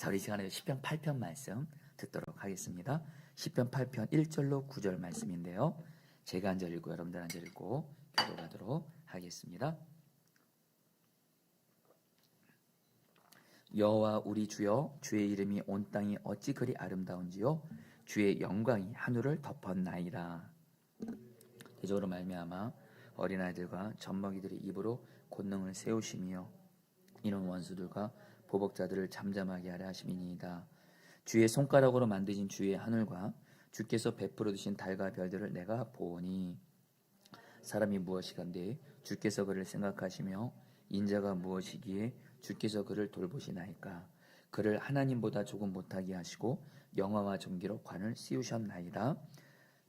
자, 우리 시간에 시편 8편 말씀 듣도록 하겠습니다. 시편 8편 1절로 9절 말씀인데요. 제가 한 절 읽고 여러분들 한 절 읽고 기도하도록 하겠습니다. 여호와 우리 주여, 주의 이름이 온 땅이 어찌 그리 아름다운지요, 주의 영광이 하늘을 덮었나이다. 대적으로 말미암아 어린아이들과 젖먹이들의 입으로 권능을 세우시며 이런 원수들과 보복자들을 잠잠하게 하려 하심이니이다. 주의 손가락으로 만드신 주의 하늘과 주께서 베풀어 주신 달과 별들을 내가 보오니, 사람이 무엇이간데 주께서 그를 생각하시며 인자가 무엇이기에 주께서 그를 돌보시나이까. 그를 하나님보다 조금 못하게 하시고 영화와 존귀로 관을 씌우셨나이다.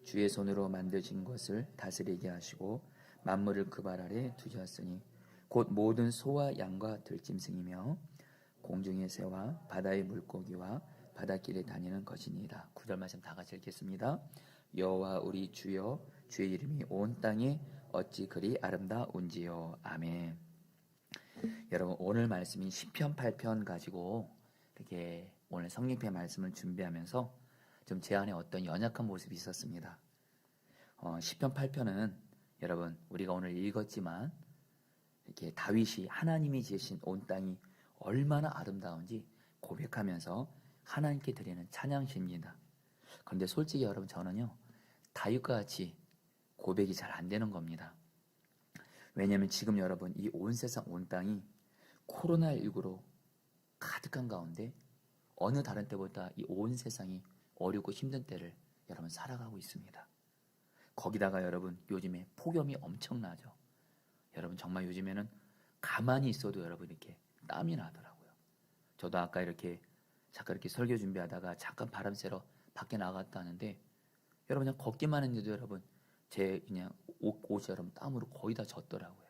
주의 손으로 만드신 것을 다스리게 하시고 만물을 그 발 아래 두셨으니 곧 모든 소와 양과 들짐승이며 공중의 새와 바다의 물고기와 바닷길에 다니는 것이니이다. 9절 말씀 다 같이 읽겠습니다. 여호와 우리 주여, 주의 이름이 온 땅에 어찌 그리 아름다운지요. 아멘. 여러분, 오늘 말씀인 시편 8편 가지고 이렇게 오늘 성경편 말씀을 준비하면서 좀 제 안에 어떤 연약한 모습이 있었습니다. 시편 8편은 여러분, 우리가 오늘 읽었지만 이렇게 다윗이 하나님이 지으신 온 땅이 얼마나 아름다운지 고백하면서 하나님께 드리는 찬양시입니다. 그런데 솔직히 여러분, 저는요 다윗과 같이 고백이 잘 안 되는 겁니다. 왜냐하면 지금 여러분, 이 온 세상 온 땅이 코로나19로 가득한 가운데 어느 다른 때보다 이 온 세상이 어렵고 힘든 때를 여러분 살아가고 있습니다. 거기다가 여러분, 요즘에 폭염이 엄청나죠. 여러분, 정말 요즘에는 가만히 있어도 여러분 이렇게 땀이 나더라고요. 저도 아까 잠깐 이렇게 설교 준비하다가 잠깐 바람 쐬러 밖에 나갔다 하는데 여러분, 그냥 걷기만 했는데도 여러분 제 그냥 옷이 여러분 땀으로 거의 다 젖더라고요.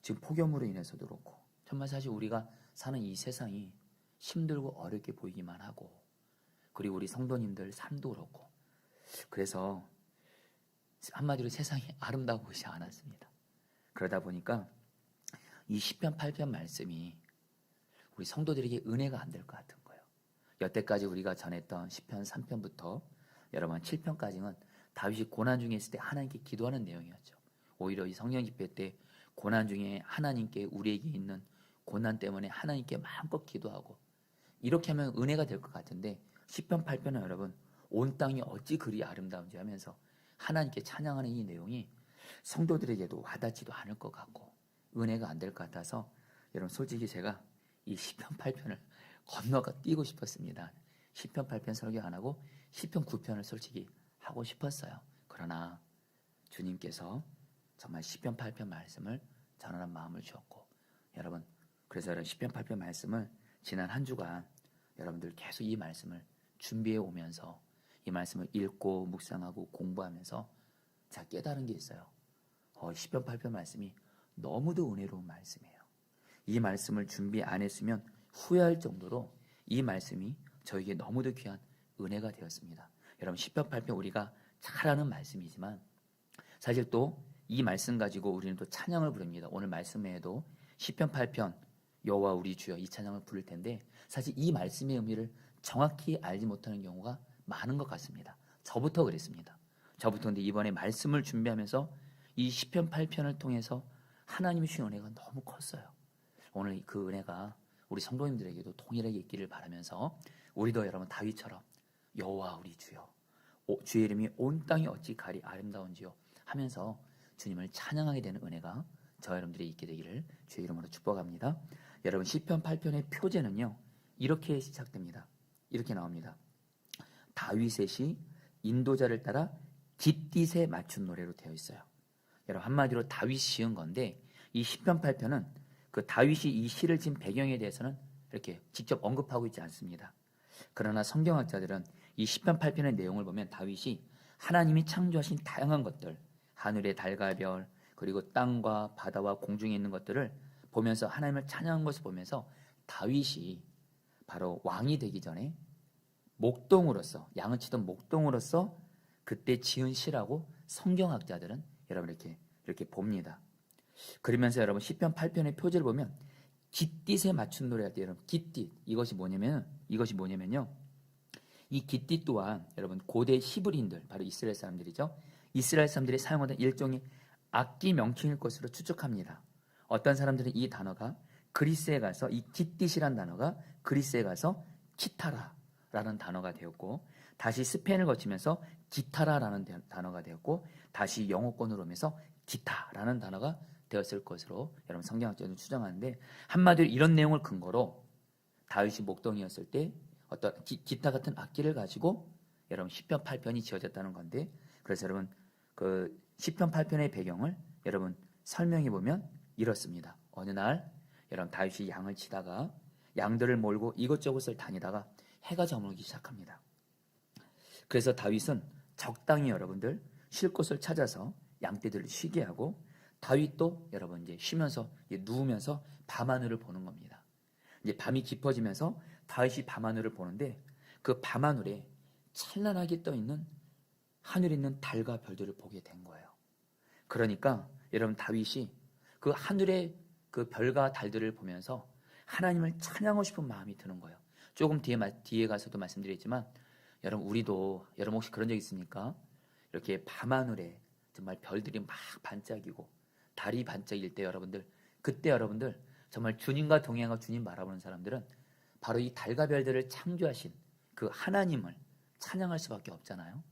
지금 폭염으로 인해서도 그렇고 정말 사실 우리가 사는 이 세상이 힘들고 어렵게 보이기만 하고, 그리고 우리 성도님들 삶도 그렇고, 그래서 한마디로 세상이 아름다워 보이지 않았습니다. 그러다 보니까 이 시편 8편 말씀이 우리 성도들에게 은혜가 안 될 것 같은 거예요. 여태까지 우리가 전했던 시편 3편부터 여러분 7편까지는 다윗이 고난 중에 있을 때 하나님께 기도하는 내용이었죠. 오히려 이 성령 집회 때 고난 중에 하나님께, 우리에게 있는 고난 때문에 하나님께 마음껏 기도하고 이렇게 하면 은혜가 될 것 같은데, 시편 8편은 여러분 온 땅이 어찌 그리 아름다운지 하면서 하나님께 찬양하는 이 내용이 성도들에게도 와닿지도 않을 것 같고 은혜가 안 될 것 같아서 여러분, 솔직히 제가 이 시편 8편을 건너가 뛰고 싶었습니다. 시편 8편 설교 안 하고 시편 9편을 솔직히 하고 싶었어요. 그러나 주님께서 정말 시편 8편 말씀을 전하는 마음을 주었고, 여러분, 그래서 여러분 시편 8편 말씀을 지난 한 주간 여러분들 계속 이 말씀을 준비해 오면서 이 말씀을 읽고 묵상하고 공부하면서 제가 깨달은 게 있어요. 시편 8편 말씀이 너무도 은혜로운 말씀이에요. 이 말씀을 준비 안 했으면 후회할 정도로 이 말씀이 저에게 너무도 귀한 은혜가 되었습니다. 여러분, 시편 8편 우리가 잘 아는 말씀이지만 사실 또 이 말씀 가지고 우리는 또 찬양을 부릅니다. 오늘 말씀 외에도 시편 8편 여호와 우리 주여 이 찬양을 부를 텐데, 사실 이 말씀의 의미를 정확히 알지 못하는 경우가 많은 것 같습니다. 저부터 그랬습니다. 근데 이번에 말씀을 준비하면서 이 시편 8편을 통해서 하나님이 주신 은혜가 너무 컸어요. 오늘 그 은혜가 우리 성도님들에게도 동일하게 있기를 바라면서 우리도 여러분 다윗처럼 여호와 우리 주여, 주의 이름이 온 땅이 어찌 가리 아름다운지요 하면서 주님을 찬양하게 되는 은혜가 저 여러분들이 있게 되기를 주의 이름으로 축복합니다. 여러분, 시편 8편의 표제는요 이렇게 시작됩니다. 이렇게 나옵니다. 다윗의 시, 인도자를 따라 깃딧에 맞춘 노래로 되어 있어요. 여러분, 한마디로 다윗이 지은 건데, 이 시편 8편은 그 다윗이 이 시를 지은 배경에 대해서는 이렇게 직접 언급하고 있지 않습니다. 그러나 성경학자들은 이 시편 8편의 내용을 보면 다윗이 하나님이 창조하신 다양한 것들, 하늘의 달과 별, 그리고 땅과 바다와 공중에 있는 것들을 보면서 하나님을 찬양한 것을 보면서 다윗이 바로 왕이 되기 전에 목동으로서, 양을 치던 목동으로서 그때 지은 시라고 성경학자들은 여러분 이렇게 봅니다. 그러면서 여러분 시편 8편의 표제를 보면 깃딧에 맞춘 노래 할 때 여러분 깃딧 이것이 뭐냐면요. 이 깃딧 또한 여러분 고대 히브리인들 바로 이스라엘 사람들이죠. 이스라엘 사람들이 사용하던 일종의 악기 명칭일 것으로 추측합니다. 어떤 사람들은 이 단어가 그리스에 가서 이 깃딧이란 단어가 그리스에 가서 키타라라는 단어가 되었고 다시 스페인을 거치면서 기타라라는 단어가 되었고 다시 영어권으로 오면서 기타라는 단어가 되었을 것으로 여러분 성경학자들은 추정하는데 한마디로 이런 내용을 근거로 다윗이 목동이었을 때 어떤 기타 같은 악기를 가지고 여러분 시편 8편이 지어졌다는 건데 그래서 여러분 그 시편 8편의 배경을 여러분 설명해 보면 이렇습니다. 어느 날 여러분 다윗이 양을 치다가 양들을 몰고 이곳저곳을 다니다가 해가 저물기 시작합니다. 그래서 다윗은 적당히 여러분들 쉴 곳을 찾아서 양떼들을 쉬게 하고 다윗도 여러분 이제 쉬면서 누우면서 밤하늘을 보는 겁니다. 이제 밤이 깊어지면서 다윗이 밤하늘을 보는데 그 밤하늘에 찬란하게 떠 있는 하늘에 있는 달과 별들을 보게 된 거예요. 그러니까 여러분 다윗이 그 하늘의 그 별과 달들을 보면서 하나님을 찬양하고 싶은 마음이 드는 거예요. 조금 뒤에 가서도 말씀드리겠지만 여러분 우리도 여러분 혹시 그런 적 있습니까? 이렇게 밤하늘에 정말 별들이 막 반짝이고 달이 반짝일 때 여러분들 그때 여러분들 정말 주님과 동행하고 주님 바라보는 사람들은 바로 이 달과 별들을 창조하신 그 하나님을 찬양할 수밖에 없잖아요.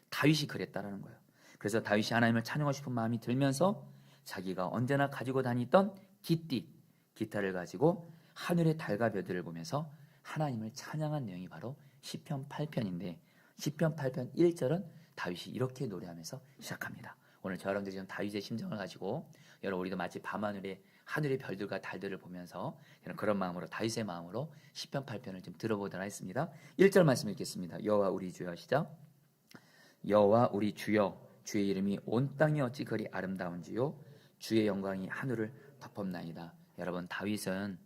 다윗이 그랬다라는 거예요. 그래서 다윗이 하나님을 찬양하고 싶은 마음이 들면서 자기가 언제나 가지고 다니던 기타를 가지고 하늘의 달과 별들을 보면서 하나님을 찬양한 내용이 바로 시편 8편인데 시편 8편 1절은 다윗이 이렇게 노래하면서 시작합니다. 오늘 저 여러분들이 좀 다윗의 심정을 가지고 여러분 우리도 마치 밤하늘에 하늘의 별들과 달들을 보면서 그런 마음으로 다윗의 마음으로 시편 8편을 좀 들어보도록 하겠습니다. 1절 말씀 읽겠습니다. 여호와 우리 주여 시작. 여호와 우리 주여 주의 이름이 온 땅이 어찌 그리 아름다운지요 주의 영광이 하늘을 덮었나이다. 여러분 다윗은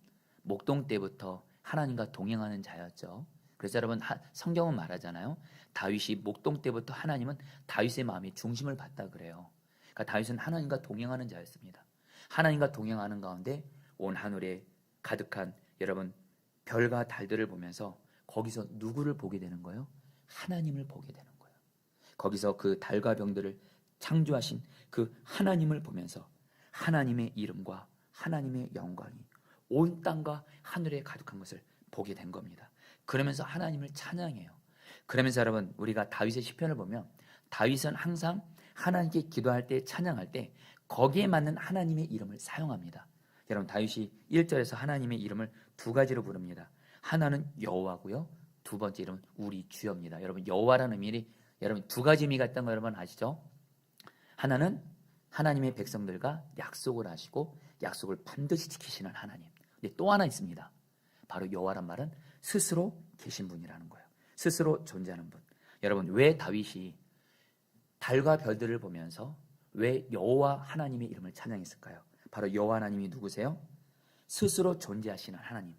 목동 때부터 하나님과 동행하는 자였죠. 그래서 여러분 성경은 말하잖아요. 다윗이 목동 때부터 하나님은 다윗의 마음이 중심을 받다 그래요. 그러니까 다윗은 하나님과 동행하는 자였습니다. 하나님과 동행하는 가운데 온 하늘에 가득한 여러분 별과 달들을 보면서 거기서 누구를 보게 되는 거예요? 하나님을 보게 되는 거예요. 거기서 그 달과 병들을 창조하신 그 하나님을 보면서 하나님의 이름과 하나님의 영광이 온 땅과 하늘에 가득한 것을 보게 된 겁니다. 그러면서 하나님을 찬양해요. 그러면서 여러분 우리가 다윗의 시편을 보면 다윗은 항상 하나님께 기도할 때 찬양할 때 거기에 맞는 하나님의 이름을 사용합니다. 여러분 다윗이 1절에서 하나님의 이름을 두 가지로 부릅니다. 하나는 여호와고요. 두 번째 이름은 우리 주여입니다. 여러분 여호와라는 의미를 여러분 두 가지 의미가 있다는 거 여러분 아시죠? 하나는 하나님의 백성들과 약속을 하시고 약속을 반드시 지키시는 하나님. 근데 또 하나 있습니다. 바로 여호와란 말은 스스로 계신 분이라는 거예요. 스스로 존재하는 분. 여러분 왜 다윗이 달과 별들을 보면서 왜 여호와 하나님의 이름을 찬양했을까요? 바로 여호와 하나님이 누구세요? 스스로 존재하시는 하나님.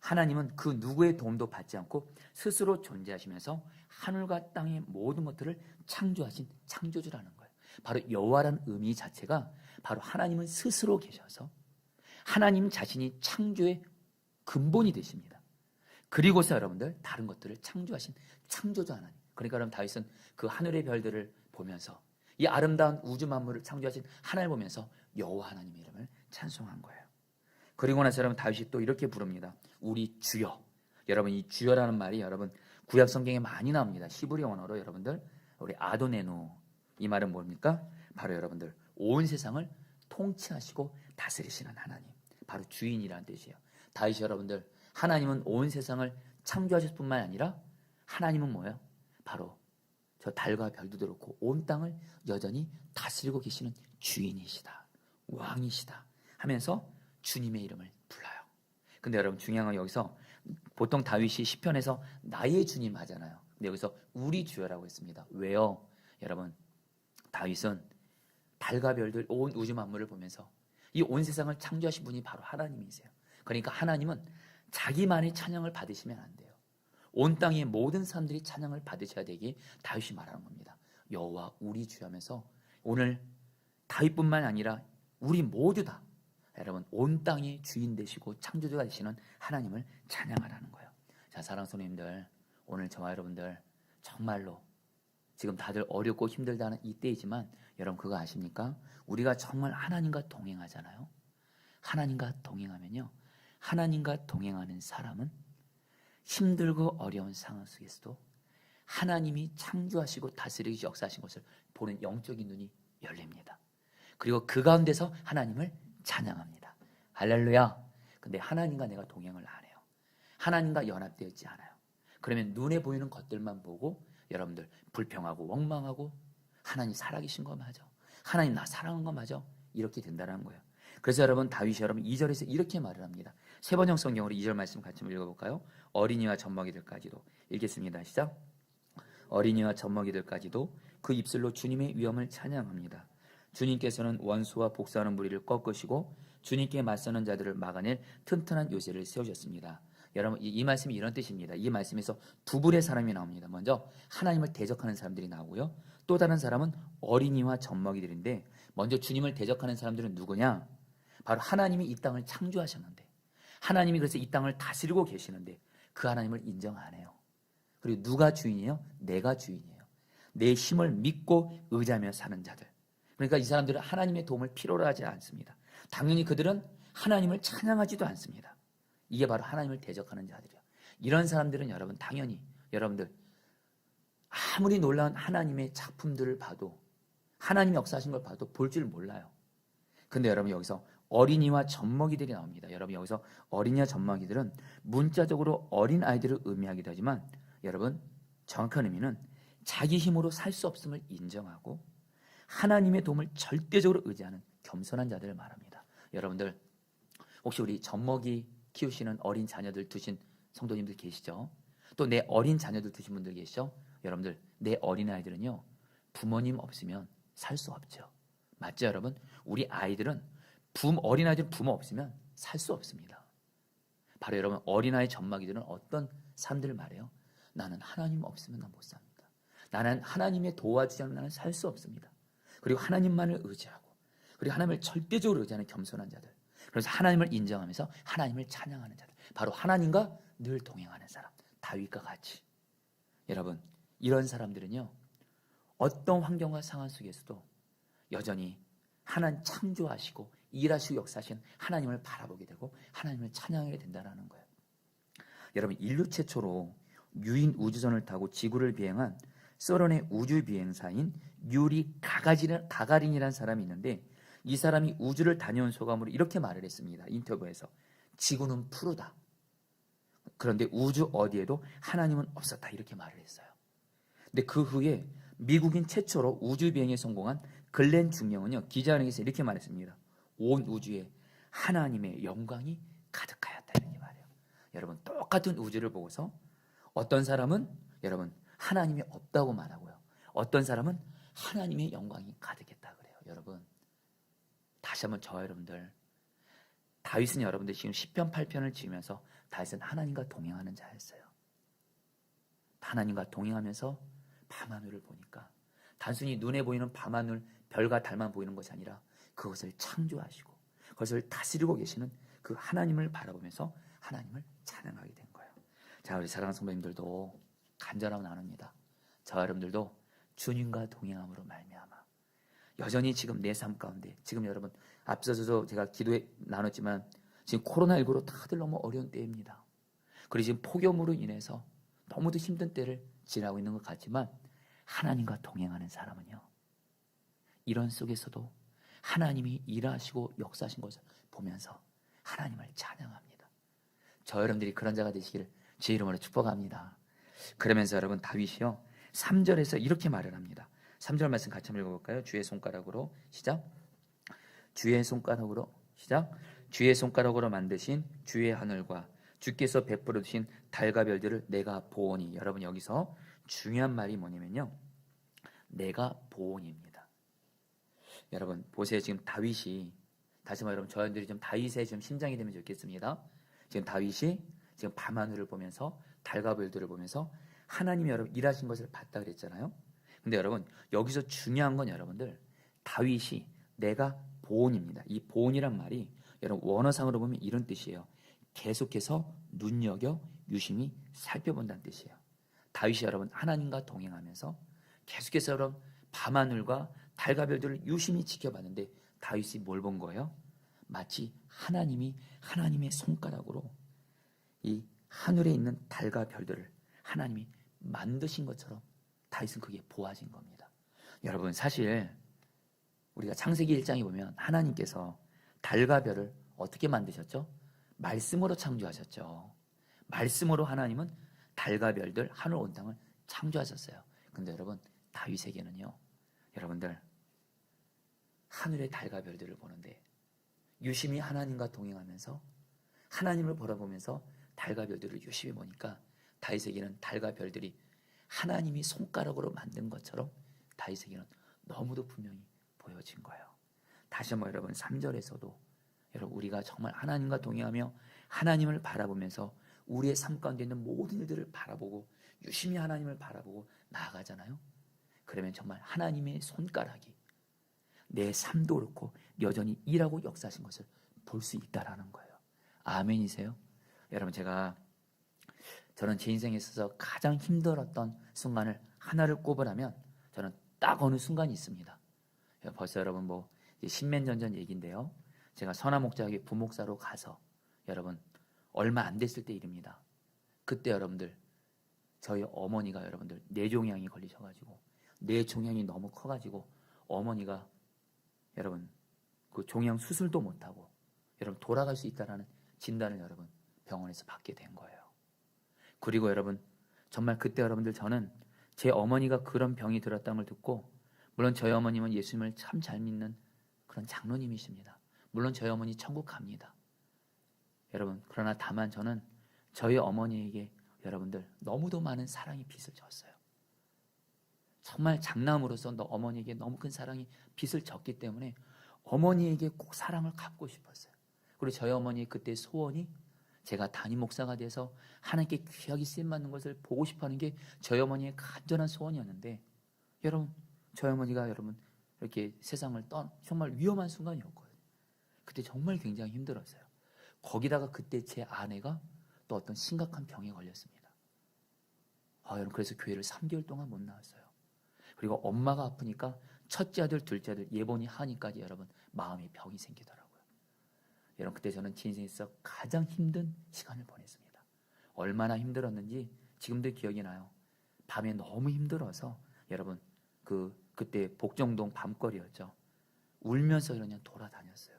하나님은 그 누구의 도움도 받지 않고 스스로 존재하시면서 하늘과 땅의 모든 것들을 창조하신 창조주라는 거예요. 바로 여호와라는 의미 자체가 바로 하나님은 스스로 계셔서 하나님 자신이 창조의 근본이 되십니다. 그리고서 여러분들 다른 것들을 창조하신 창조주 하나님. 그러니까 여러분 다윗은 그 하늘의 별들을 보면서 이 아름다운 우주 만물을 창조하신 하나님을 보면서 여호와 하나님의 이름을 찬송한 거예요. 그리고 나서 여러분 다윗이 또 이렇게 부릅니다. 우리 주여. 여러분 이 주여라는 말이 여러분 구약 성경에 많이 나옵니다. 히브리 언어로 여러분들 우리 아도네누 이 말은 뭡니까? 바로 여러분들 온 세상을 통치하시고 다스리시는 하나님. 바로 주인이라는 뜻이에요. 다윗이 여러분들 하나님은 온 세상을 창조하실 뿐만 아니라 하나님은 뭐예요? 바로 저 달과 별도 그렇고 온 땅을 여전히 다스리고 계시는 주인이시다. 왕이시다. 하면서 주님의 이름을 불러요. 근데 여러분 중요한 건 여기서 보통 다윗이 시편에서 나의 주님 하잖아요. 근데 여기서 우리 주여라고 했습니다. 왜요? 여러분 다윗은 달과 별들 온 우주 만물을 보면서 이 온 세상을 창조하신 분이 바로 하나님이세요. 그러니까 하나님은 자기만의 찬양을 받으시면 안 돼요. 온 땅의 모든 사람들이 찬양을 받으셔야 되기 다윗이 말하는 겁니다. 여호와 우리 주여 하면서 오늘 다윗뿐만 아니라 우리 모두 다 여러분 온 땅의 주인 되시고 창조주가 되시는 하나님을 찬양하라는 거예요. 자, 사랑하는 성도님들, 오늘 저와 여러분들 정말로 지금 다들 어렵고 힘들다는 이때이지만 여러분 그거 아십니까? 우리가 정말 하나님과 동행하잖아요. 하나님과 동행하면요, 하나님과 동행하는 사람은 힘들고 어려운 상황 속에서도 하나님이 창조하시고 다스리기 역사하신 것을 보는 영적인 눈이 열립니다. 그리고 그 가운데서 하나님을 찬양합니다. 할렐루야. 근데 하나님과 내가 동행을 안 해요. 하나님과 연합되어 있지 않아요. 그러면 눈에 보이는 것들만 보고 여러분들 불평하고 원망하고 하나님 살아계신 거 맞아, 하나님 나 사랑한 거 맞아, 이렇게 된다는 거예요. 그래서 여러분 다윗이 여러분 2절에서 이렇게 말을 합니다. 세번역 성경으로 2절 말씀 같이 읽어볼까요? 어린이와 젖먹이들까지도. 읽겠습니다. 시작. 어린이와 젖먹이들까지도 그 입술로 주님의 위엄을 찬양합니다. 주님께서는 원수와 복수하는 무리를 꺾으시고 주님께 맞서는 자들을 막아낼 튼튼한 요새를 세우셨습니다. 여러분 이 말씀이 이런 뜻입니다. 이 말씀에서 두 부류의 사람이 나옵니다. 먼저 하나님을 대적하는 사람들이 나오고요, 또 다른 사람은 어린이와 젖먹이들인데, 먼저 주님을 대적하는 사람들은 누구냐? 바로 하나님이 이 땅을 창조하셨는데, 하나님이 그래서 이 땅을 다스리고 계시는데 그 하나님을 인정 안 해요. 그리고 누가 주인이에요? 내가 주인이에요. 내 힘을 믿고 의지하며 사는 자들. 그러니까 이 사람들은 하나님의 도움을 필요로 하지 않습니다. 당연히 그들은 하나님을 찬양하지도 않습니다. 이게 바로 하나님을 대적하는 자들이에요. 이런 사람들은 여러분 당연히 여러분들 아무리 놀라운 하나님의 작품들을 봐도, 하나님이 역사하신 걸 봐도 볼 줄 몰라요. 근데 여러분 여기서 어린이와 젖먹이들이 나옵니다. 여러분 여기서 어린이와 젖먹이들은 문자적으로 어린 아이들을 의미하기도 하지만 여러분 정확한 의미는 자기 힘으로 살 수 없음을 인정하고 하나님의 도움을 절대적으로 의지하는 겸손한 자들을 말합니다. 여러분들 혹시 우리 젖먹이 키우시는 어린 자녀들 두신 성도님들 계시죠? 또 내 어린 자녀들 두신 분들 계시죠? 여러분들 내 어린아이들은요, 부모님 없으면 살 수 없죠. 맞죠 여러분? 우리 아이들은 어린아이들은 부모 없으면 살 수 없습니다. 바로 여러분 어린아이 젖먹이들은 어떤 사람들을 말해요? 나는 하나님 없으면 나 못 삽니다. 나는 하나님의 도와주지 않으면 나는 살 수 없습니다. 그리고 하나님만을 의지하고 그리고 하나님을 절대적으로 의지하는 겸손한 자들, 그래서 하나님을 인정하면서 하나님을 찬양하는 자들, 바로 하나님과 늘 동행하는 사람, 다윗과 같이. 여러분 이런 사람들은요, 어떤 환경과 상황 속에서도 여전히 하나님 창조하시고 일하시고 역사하신 하나님을 바라보게 되고 하나님을 찬양하게 된다는 거예요. 여러분 인류 최초로 유인 우주선을 타고 지구를 비행한 소련의 우주 비행사인 유리 가가린이라는 사람이 있는데, 이 사람이 우주를 다녀온 소감으로 이렇게 말을 했습니다. 인터뷰에서 지구는 푸르다. 그런데 우주 어디에도 하나님은 없었다, 이렇게 말을 했어요. 근데 그 후에 미국인 최초로 우주 비행에 성공한 글렌 중령은요, 기자회견에서 이렇게 말했습니다. 온 우주에 하나님의 영광이 가득하였다, 이렇게 말해요. 여러분 똑같은 우주를 보고서 어떤 사람은 여러분 하나님이 없다고 말하고요, 어떤 사람은 하나님의 영광이 가득했다 그래요. 여러분 다시 한번 저와 여러분들, 다윗은 여러분들 지금 시편 8편을 지으면서 다윗은 하나님과 동행하는 자였어요. 하나님과 동행하면서 밤하늘을 보니까 단순히 눈에 보이는 밤하늘, 별과 달만 보이는 것이 아니라 그것을 창조하시고 그것을 다스리고 계시는 그 하나님을 바라보면서 하나님을 찬양하게 된 거예요. 자, 우리 사랑하는 성도님들도 간절함을 나눕니다. 저와 여러분들도 주님과 동행함으로 말미암아 여전히 지금 내 삶 가운데, 지금 여러분 앞서서도 제가 기도에 나눴지만 지금 코로나19로 다들 너무 어려운 때입니다. 그리고 지금 폭염으로 인해서 너무도 힘든 때를 지나고 있는 것 같지만 하나님과 동행하는 사람은요, 이런 속에서도 하나님이 일하시고 역사하신 것을 보면서 하나님을 찬양합니다. 저 여러분들이 그런 자가 되시기를 제 이름으로 축복합니다. 그러면서 여러분 다윗이요 3절에서 이렇게 말을 합니다. 3절 말씀 같이 한번 읽어볼까요? 주의 손가락으로 시작. 주의 손가락으로 시작. 주의 손가락으로 만드신 주의 하늘과 주께서 베풀어 주신 달과 별들을 내가 보오니. 여러분 여기서 중요한 말이 뭐냐면요, 내가 보온입니다. 여러분 보세요. 지금 다윗이, 다시 말하면 저희들이 좀 다윗의 좀 심장이 되면 좋겠습니다. 지금 다윗이 지금 밤하늘을 보면서 달과 별들을 보면서 하나님이 여러분 일하신 것을 봤다 그랬잖아요. 근데 여러분 여기서 중요한 건 여러분들 다윗이 내가 보온입니다. 이 보온이란 말이 여러분 원어상으로 보면 이런 뜻이에요. 계속해서 눈여겨 유심히 살펴본다는 뜻이에요. 다윗이 여러분 하나님과 동행하면서 계속해서 여러분 밤하늘과 달과 별들을 유심히 지켜봤는데 다윗이 뭘 본 거예요? 마치 하나님의 손가락으로 이 하늘에 있는 달과 별들을 하나님이 만드신 것처럼 다윗은 그게 보아진 겁니다. 여러분 사실 우리가 창세기 1장에 보면 하나님께서 달과 별을 어떻게 만드셨죠? 말씀으로 창조하셨죠. 말씀으로 하나님은 달과 별들, 하늘 온 땅을 창조하셨어요. 근데 여러분 다윗에게는요, 여러분들 하늘의 달과 별들을 보는데 유심히 하나님과 동행하면서 하나님을 바라보면서 달과 별들을 유심히 보니까 다윗에게는 달과 별들이 하나님이 손가락으로 만든 것처럼 다윗에게는 너무도 분명히 보여진 거예요. 다시 한번 여러분 3절에서도 여러분 우리가 정말 하나님과 동행하며 하나님을 바라보면서 우리의 삶 가운데 있는 모든 일들을 바라보고 유심히 하나님을 바라보고 나아가잖아요. 그러면 정말 하나님의 손가락이 내 삶도 그렇고 여전히 일하고 역사하신 것을 볼 수 있다라는 거예요. 아멘이세요? 여러분 저는 제 인생에 있어서 가장 힘들었던 순간을 하나를 꼽으라면 저는 딱 어느 순간이 있습니다. 벌써 여러분 십몇 년 전 얘기인데요. 제가 선화목자에게 부목사로 가서 여러분 얼마 안 됐을 때 일입니다. 그때 여러분들 저희 어머니가 여러분들 뇌종양이 걸리셔가지고 뇌종양이 너무 커가지고 어머니가 여러분 그 종양 수술도 못하고 여러분 돌아갈 수 있다라는 진단을 여러분 병원에서 받게 된 거예요. 그리고 여러분 정말 그때 여러분들 저는 제 어머니가 그런 병이 들었다는 걸 듣고, 물론 저희 어머님은 예수님을 참 잘 믿는 그런 장로님이십니다. 물론 저희 어머니 천국 갑니다. 여러분 그러나 다만 저는 저희 어머니에게 여러분들 너무도 많은 사랑의 빚을 졌어요. 정말 장남으로서 어머니에게 너무 큰 사랑이 빚을 졌기 때문에 어머니에게 꼭 사랑을 갚고 싶었어요. 그리고 저희 어머니의 그때 소원이 제가 담임 목사가 돼서 하나님께 귀하게 쓰임받는 것을 보고 싶어하는 게 저희 어머니의 간절한 소원이었는데, 여러분 저희 어머니가 여러분 이렇게 세상을 정말 위험한 순간이었거든요. 그때 정말 굉장히 힘들었어요. 거기다가 그때 제 아내가 또 어떤 심각한 병에 걸렸습니다. 여러분 그래서 교회를 3개월 동안 못 나왔어요. 그리고 엄마가 아프니까 첫째 아들, 둘째 아들, 예본이 하니까지 여러분 마음에 병이 생기더라고요. 여러분 그때 저는 제 인생에서 가장 힘든 시간을 보냈습니다. 얼마나 힘들었는지 지금도 기억이 나요. 밤에 너무 힘들어서 여러분 그때 복정동 밤거리였죠. 울면서 그냥 돌아다녔어요.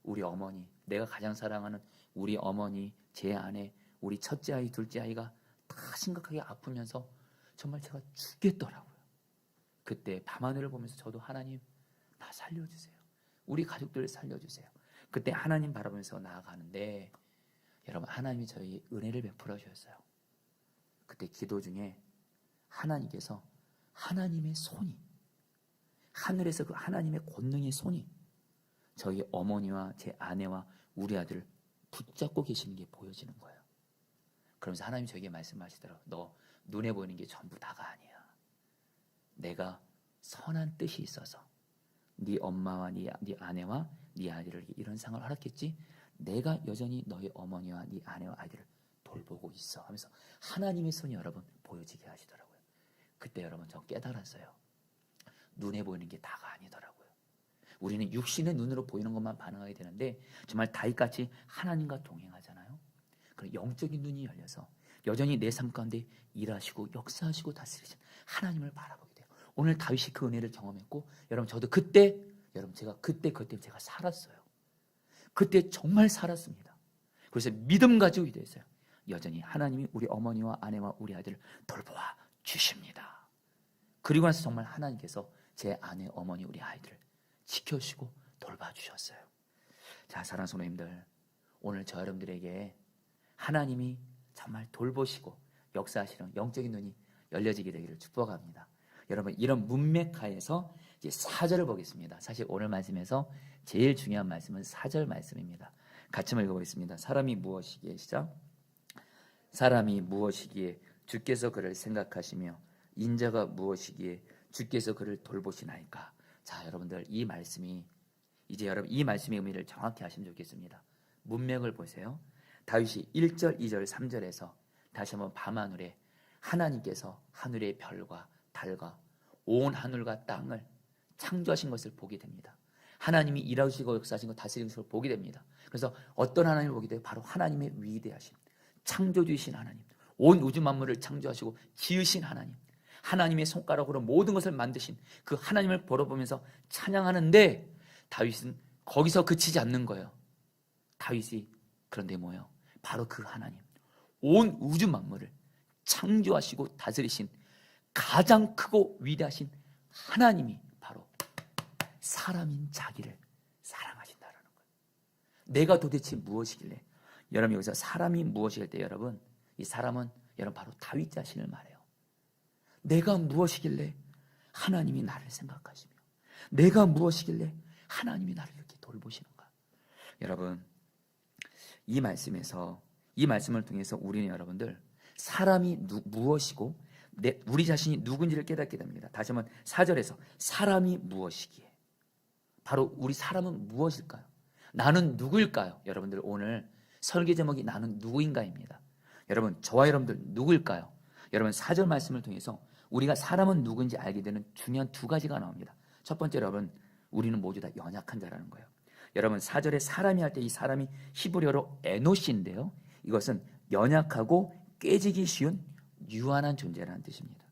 우리 어머니, 내가 가장 사랑하는 우리 어머니, 제 아내, 우리 첫째 아이, 둘째 아이가 다 심각하게 아프면서 정말 제가 죽겠더라고요. 그때 밤하늘을 보면서 저도 하나님 나 살려주세요. 우리 가족들을 살려주세요. 그때 하나님 바라보면서 나아가는데 여러분 하나님이 저희 은혜를 베풀어 주셨어요. 그때 기도 중에 하나님께서 하나님의 손이, 하늘에서 그 하나님의 권능의 손이 저희 어머니와 제 아내와 우리 아들을 붙잡고 계시는 게 보여지는 거예요. 그러면서 하나님이 저에게 말씀하시더라고요. 너 눈에 보이는 게 전부 다가 아니야. 내가 선한 뜻이 있어서 네 엄마와 네 아내와 네 아이들을 이런 상을 허락했지, 내가 여전히 너희 어머니와 네 아내와 아이들을 돌보고 있어 하면서 하나님의 손이 여러분 보여지게 하시더라고요. 그때 여러분 저 깨달았어요. 눈에 보이는 게 다가 아니더라고요. 우리는 육신의 눈으로 보이는 것만 반응하게 되는데 정말 다윗같이 하나님과 동행하잖아요. 그럼 영적인 눈이 열려서 여전히 내 삶 가운데 일하시고 역사하시고 다스리신 하나님을 바라보게 돼요. 오늘 다윗이 그 은혜를 경험했고, 여러분 저도 그때 제가 그때 제가 살았어요. 그때 정말 살았습니다. 그래서 믿음 가지고 기도했어요. 여전히 하나님이 우리 어머니와 아내와 우리 아들을 돌보아 주십니다. 그리고 나서 정말 하나님께서 제 아내, 어머니, 우리 아이들을 지켜주시고 돌봐주셨어요. 자, 사랑하는 성도님들, 오늘 저 여러분들에게 하나님이 정말 돌보시고 역사하시는 영적인 눈이 열려지게 되기를 축복합니다. 여러분 이런 문맥하에서 이제 4절을 보겠습니다. 사실 오늘 말씀에서 제일 중요한 말씀은 4절 말씀입니다. 같이 읽어보겠습니다. 사람이 무엇이기에, 시작. 사람이 무엇이기에 주께서 그를 생각하시며 인자가 무엇이기에 주께서 그를 돌보시나이까. 자, 여러분들 이 말씀이 이제 여러분 이 말씀의 의미를 정확히 아시면 좋겠습니다. 문맥을 보세요. 다윗이 1절, 2절, 3절에서 다시 한번 밤하늘에 하나님께서 하늘의 별과 달과 온 하늘과 땅을 창조하신 것을 보게 됩니다. 하나님이 일하시고 역사하신 것, 다스리는 것을 보게 됩니다. 그래서 어떤 하나님을 보게 돼요? 바로 하나님의 위대하신 창조주이신 하나님, 온 우주 만물을 창조하시고 지으신 하나님, 하나님의 손가락으로 모든 것을 만드신 그 하나님을 바라보면서 찬양하는데 다윗은 거기서 그치지 않는 거예요. 다윗이 그런데 뭐예요? 바로 그 하나님, 온 우주 만물을 창조하시고 다스리신 가장 크고 위대하신 하나님이 바로 사람인 자기를 사랑하신다라는 거예요. 내가 도대체 무엇이길래, 여러분 여기서 사람이 무엇일 때 여러분, 이 사람은 여러분 바로 다윗 자신을 말해요. 내가 무엇이길래 하나님이 나를 생각하시며, 내가 무엇이길래 하나님이 나를 이렇게 돌보시는가. 여러분 이 말씀에서, 이 말씀을 통해서 우리는 여러분들 사람이 무엇이고 우리 자신이 누군지를 깨닫게 됩니다. 다시 한번 4절에서 사람이 무엇이기에, 바로 우리 사람은 무엇일까요? 나는 누구일까요? 여러분들 오늘 설계 제목이 나는 누구인가입니다. 여러분 저와 여러분들 누구일까요? 여러분 4절 말씀을 통해서 우리가 사람은 누구인지 알게 되는 중요한 두 가지가 나옵니다. 첫 번째, 여러분 우리는 모두 다 연약한 자라는 거예요. 여러분 4절에 사람이 할 때 이 사람이 히브리어로 에노시인데요, 이것은 연약하고 깨지기 쉬운 유한한 존재라는 뜻입니다.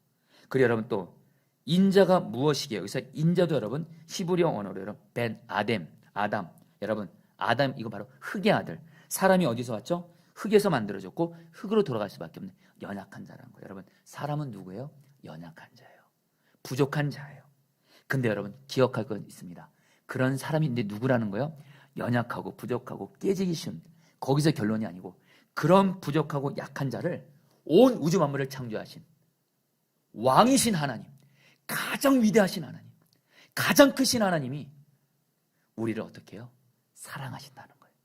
그리고 여러분 또 인자가 무엇이게요? 여기서 인자도 여러분 히브리어 언어로 여러분 벤 아담, 여러분 아담 이거 바로 흙의 아들. 사람이 어디서 왔죠? 흙에서 만들어졌고 흙으로 돌아갈 수밖에 없는 연약한 자라는 거예요. 여러분 사람은 누구예요? 연약한 자예요. 부족한 자예요. 근데 여러분 기억할 건 있습니다. 그런 사람인데 누구라는 거예요? 연약하고 부족하고 깨지기 쉬운, 거기서 결론이 아니고 그런 부족하고 약한 자를 온 우주 만물을 창조하신 왕이신 하나님, 가장 위대하신 하나님, 가장 크신 하나님이 우리를 어떻게 해요? 사랑하신다는 거예요.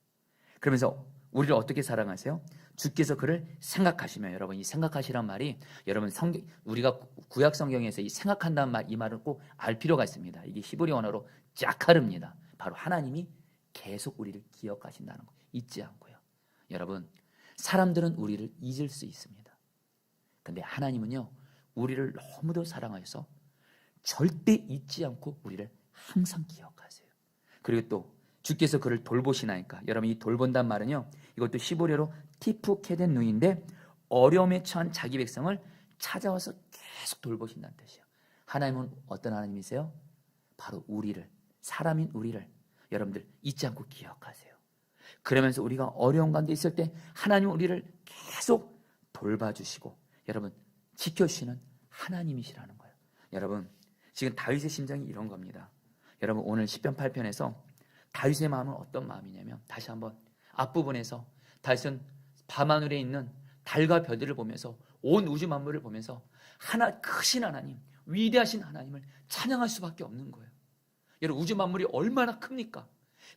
그러면서 우리를 어떻게 사랑하세요? 주께서 그를 생각하시며, 여러분 이 생각하시란 말이 여러분 우리가 구약 성경에서 이 생각한다는 말, 이 말을 꼭 알 필요가 있습니다. 이게 히브리 언어로 짜카르입니다. 바로 하나님이 계속 우리를 기억하신다는 거 잊지 않고요. 여러분 사람들은 우리를 잊을 수 있습니다. 근데 하나님은요 우리를 너무도 사랑하셔서 절대 잊지 않고 우리를 항상 기억하세요. 그리고 또 주께서 그를 돌보시나이까. 여러분 이 돌본단 말은요, 이것도 히브리어로 티푸케덴 누인데 어려움에 처한 자기 백성을 찾아와서 계속 돌보신다는 뜻이에요. 하나님은 어떤 하나님이세요? 바로 우리를, 사람인 우리를 여러분들 잊지 않고 기억하세요. 그러면서 우리가 어려운 가운데 있을 때 하나님은 우리를 계속 돌봐주시고 여러분 지켜주시는 하나님이시라는 거예요. 여러분 지금 다윗의 심정이 이런 겁니다. 여러분 오늘 시편 8편에서 다윗의 마음은 어떤 마음이냐면, 다시 한번 앞부분에서 다윗은 밤하늘에 있는 달과 별들을 보면서 온 우주 만물을 보면서 크신 하나님, 위대하신 하나님을 찬양할 수밖에 없는 거예요. 여러분 우주 만물이 얼마나 큽니까?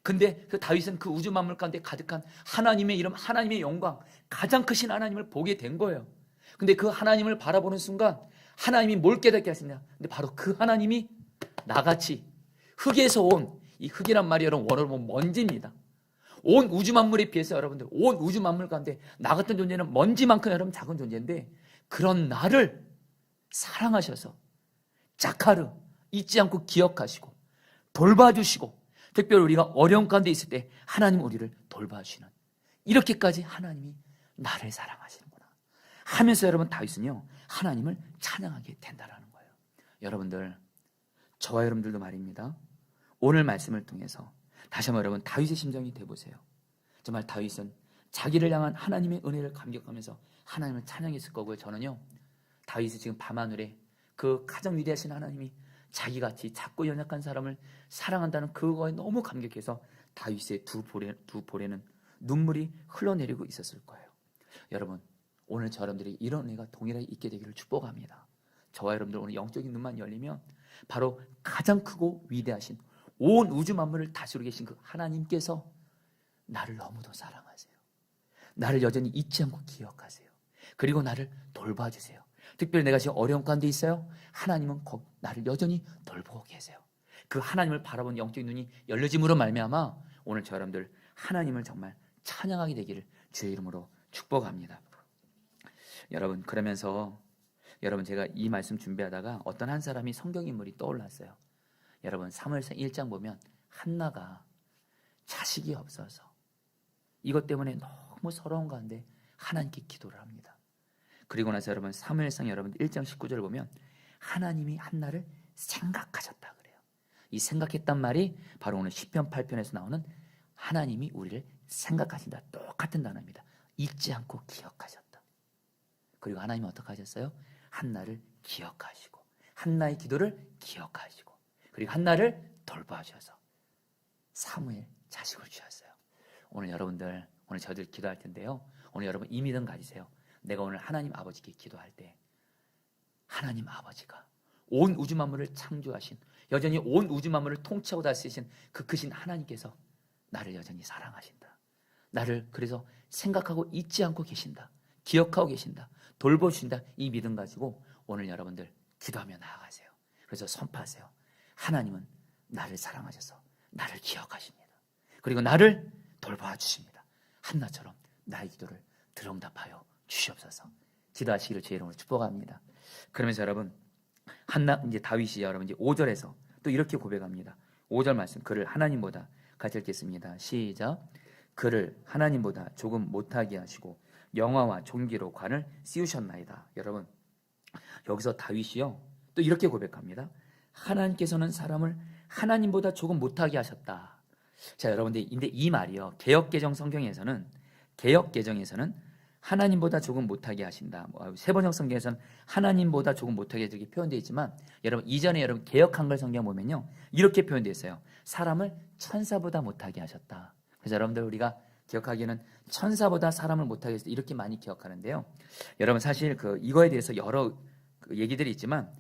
근데 그 다윗은 그 우주 만물 가운데 가득한 하나님의 이름, 하나님의 영광, 가장 크신 하나님을 보게 된 거예요. 근데 그 하나님을 바라보는 순간 하나님이 뭘 깨닫게 하시냐? 근데 바로 그 하나님이 나같이 흙에서 온, 이 흙이란 말이 여러분 원어로 보면 먼지입니다. 온 우주 만물에 비해서 여러분들 온 우주 만물 가운데 나 같은 존재는 먼지만큼 여러분 작은 존재인데 그런 나를 사랑하셔서 자카르 잊지 않고 기억하시고 돌봐주시고, 특별히 우리가 어려운 가운데 있을 때 하나님 우리를 돌봐주시는, 이렇게까지 하나님이 나를 사랑하시는구나 하면서 여러분 다윗은요 하나님을 찬양하게 된다는 거예요. 여러분들 저와 여러분들도 말입니다. 오늘 말씀을 통해서 다시 한번 여러분 다윗의 심정이 돼보세요. 정말 다윗은 자기를 향한 하나님의 은혜를 감격하면서 하나님을 찬양했을 거고요. 저는요 다윗이 지금 밤하늘에 그 가장 위대하신 하나님이 자기같이 작고 연약한 사람을 사랑한다는 그거에 너무 감격해서 다윗의 두 볼에는 눈물이 흘러내리고 있었을 거예요. 여러분 오늘 저 여러분들이 이런 은혜가 동일하게 있게 되기를 축복합니다. 저와 여러분들 오늘 영적인 눈만 열리면 바로 가장 크고 위대하신 온 우주 만물을 다스리고 계신 그 하나님께서 나를 너무도 사랑하세요. 나를 여전히 잊지 않고 기억하세요. 그리고 나를 돌봐주세요. 특별히 내가 지금 어려운 가운데 있어요. 하나님은 나를 여전히 돌보고 계세요. 그 하나님을 바라보는 영적인 눈이 열려짐으로 말미암아 오늘 저 여러분들 하나님을 정말 찬양하게 되기를 주의 이름으로 축복합니다. 여러분, 그러면서 여러분, 제가 이 말씀 준비하다가 어떤 한 사람이 성경 인물이 떠올랐어요. 여러분, 사무엘상 1장 보면 한나가 자식이 없어서 이것 때문에 너무 서러운 가운데 하나님께 기도를 합니다. 그리고 나서 여러분, 사무엘상 여러분 1장 19절 보면 하나님이 한나를 생각하셨다 그래요. 이 생각했단 말이 바로 오늘 시편 8편에서 나오는 하나님이 우리를 생각하신다, 똑같은 단어입니다. 잊지 않고 기억하셨다. 그리고 하나님이 어떻게 하셨어요? 한나를 기억하시고 한나의 기도를 기억하시고 그리고 한나를 돌봐주셔서 사무엘 자식을 주셨어요. 오늘 여러분들, 오늘 저희들 기도할 텐데요, 오늘 여러분 이 믿음 가지세요. 내가 오늘 하나님 아버지께 기도할 때 하나님 아버지가 온 우주 만물을 창조하신, 여전히 온 우주 만물을 통치하고 다스리신 그 크신 하나님께서 나를 여전히 사랑하신다, 나를 그래서 생각하고 잊지 않고 계신다, 기억하고 계신다, 돌보신다, 이 믿음 가지고 오늘 여러분들 기도하며 나아가세요. 그래서 선포하세요. 하나님은 나를 사랑하셔서 나를 기억하십니다. 그리고 나를 돌봐 주십니다. 한나처럼 나의 기도를 들응답하여 주시옵소서. 기도하시기를 제 이름으로 축복합니다. 그러면서 여러분, 한나, 이제 다윗이 여러분 이제 5절에서 또 이렇게 고백합니다. 5절 말씀, 그를 하나님보다 같이 읽겠습니다. 시작. 그를 하나님보다 조금 못하게 하시고 영화와 존귀로 관을 씌우셨나이다. 여러분, 여기서 다윗이요 또 이렇게 고백합니다. 하나님께서는 사람을 하나님보다 조금 못하게 하셨다. 자, 여러분들, 근데 이 말이요, 개역개정 성경에서는 하나님보다 조금 못하게 하신다. 세번역 성경에서는 하나님보다 조금 못하게 이렇게 표현되어 있지만, 여러분 이전에 여러분 개역 한글 성경 보면요 이렇게 표현되어 있어요. 사람을 천사보다 못하게 하셨다. 그래서 여러분들 우리가 기억하기에는 천사보다 사람을 못하게 해서 이렇게 많이 기억하는데요. 여러분 사실 이거에 대해서 여러 얘기들이 있지만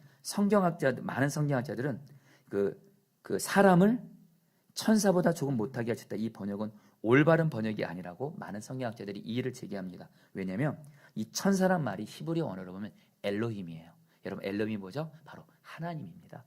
많은 성경학자들은 그 사람을 천사보다 조금 못하게 하셨다, 이 번역은 올바른 번역이 아니라고 많은 성경학자들이 이의를 제기합니다. 왜냐하면 이 천사란 말이 히브리 언어로 보면 엘로힘이에요. 여러분, 엘로힘이 뭐죠? 바로 하나님입니다.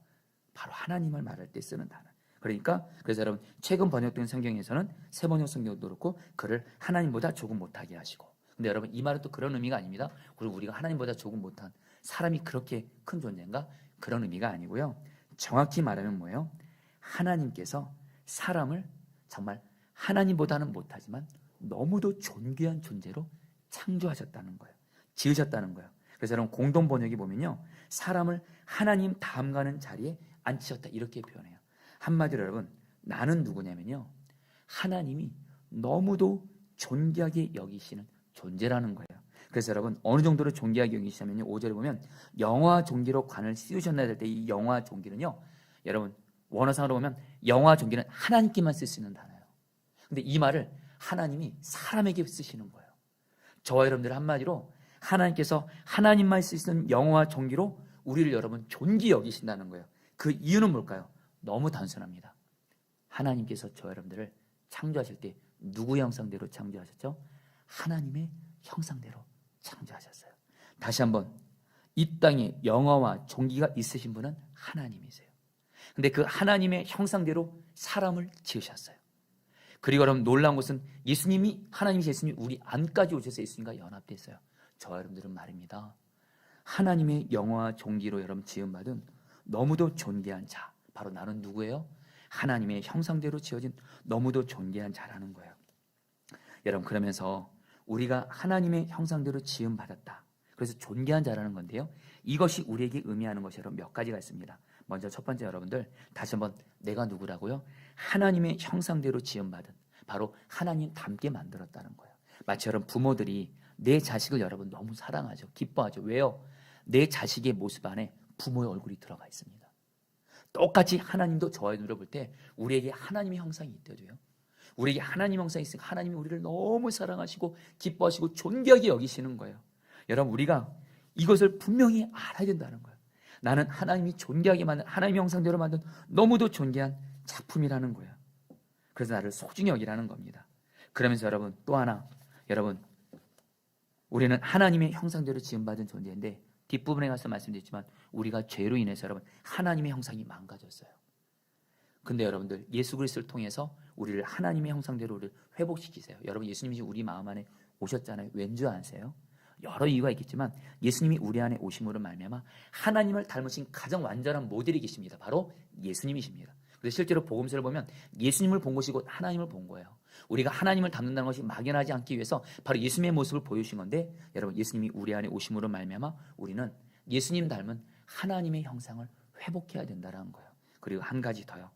바로 하나님을 말할 때 쓰는 단어. 그러니까 그래서 여러분 최근 번역된 성경에서는 새 번역 성경도 그렇고 그를 하나님보다 조금 못하게 하시고, 근데 여러분 이 말은 또 그런 의미가 아닙니다. 그리고 우리가 하나님보다 조금 못한 사람이 그렇게 큰 존재인가? 그런 의미가 아니고요. 정확히 말하면 뭐예요? 하나님께서 사람을 정말 하나님보다는 못하지만 너무도 존귀한 존재로 창조하셨다는 거예요. 지으셨다는 거예요. 그래서 여러분 공동 번역이 보면요, 사람을 하나님 다음 가는 자리에 앉히셨다, 이렇게 표현해요. 한마디로 여러분, 나는 누구냐면요, 하나님이 너무도 존귀하게 여기시는 존재라는 거예요. 그래서 여러분 어느 정도로 존귀하게 여기시냐면요, 5절에 보면 영화 존귀로 관을 씌우셨나야 될 때 이 영화 존귀는요, 여러분 원어상으로 보면 영화 존귀는 하나님께만 쓸 수 있는 단어예요. 근데 이 말을 하나님이 사람에게 쓰시는 거예요. 저와 여러분들 한마디로 하나님께서 하나님만 쓸 수 있는 영화 존귀로 우리를 여러분 존귀 여기신다는 거예요. 그 이유는 뭘까요? 너무 단순합니다. 하나님께서 저와 여러분들을 창조하실 때 누구 형상대로 창조하셨죠? 하나님의 형상대로 창조하셨어요. 다시 한번, 이 땅에 영화와 존귀가 있으신 분은 하나님이세요. 근데 그 하나님의 형상대로 사람을 지으셨어요. 그리고 여러분 놀라운 것은 예수님이, 하나님이 예수님이 우리 안까지 오셔서 예수님과 연합됐어요. 저와 여러분들은 말입니다, 하나님의 영화와 존귀로 여러분 지음받은 너무도 존귀한 자, 바로 나는 누구예요? 하나님의 형상대로 지어진 너무도 존귀한 자라는 거예요. 여러분, 그러면서 우리가 하나님의 형상대로 지음받았다, 그래서 존귀한 자라는 건데요, 이것이 우리에게 의미하는 것이 여러분 몇 가지가 있습니다. 먼저 첫 번째, 여러분들 다시 한번, 내가 누구라고요? 하나님의 형상대로 지음받은, 바로 하나님 닮게 만들었다는 거예요. 마치 여러분 부모들이 내 자식을 여러분 너무 사랑하죠. 기뻐하죠. 왜요? 내 자식의 모습 안에 부모의 얼굴이 들어가 있습니다. 똑같이 하나님도 저와 눈으로 볼 때 우리에게 하나님의 형상이 있대도요. 우리에게 하나님 형상이 있으니까 하나님이 우리를 너무 사랑하시고 기뻐하시고 존귀하게 여기시는 거예요. 여러분, 우리가 이것을 분명히 알아야 된다는 거예요. 나는 하나님이 존귀하게 만든, 하나님의 형상대로 만든 너무도 존귀한 작품이라는 거예요. 그래서 나를 소중히 여기라는 겁니다. 그러면서 여러분 또 하나, 여러분 우리는 하나님의 형상대로 지음받은 존재인데, 뒷부분에 가서 말씀드렸지만 우리가 죄로 인해서 여러분 하나님의 형상이 망가졌어요. 근데 여러분들 예수 그리스도를 통해서 우리를 하나님의 형상대로 우리를 회복시키세요. 여러분 예수님이 우리 마음 안에 오셨잖아요. 왠 줄 아세요? 여러 이유가 있겠지만 예수님이 우리 안에 오심으로 말미암아 하나님을 닮으신 가장 완전한 모델이 계십니다. 바로 예수님이십니다. 그래서 실제로 복음서를 보면 예수님을 본 것이 곧 하나님을 본 거예요. 우리가 하나님을 닮는다는 것이 막연하지 않기 위해서 바로 예수님의 모습을 보여주신 건데, 여러분 예수님이 우리 안에 오심으로 말미암아 우리는 예수님 닮은 하나님의 형상을 회복해야 된다는 거예요. 그리고 한 가지 더요.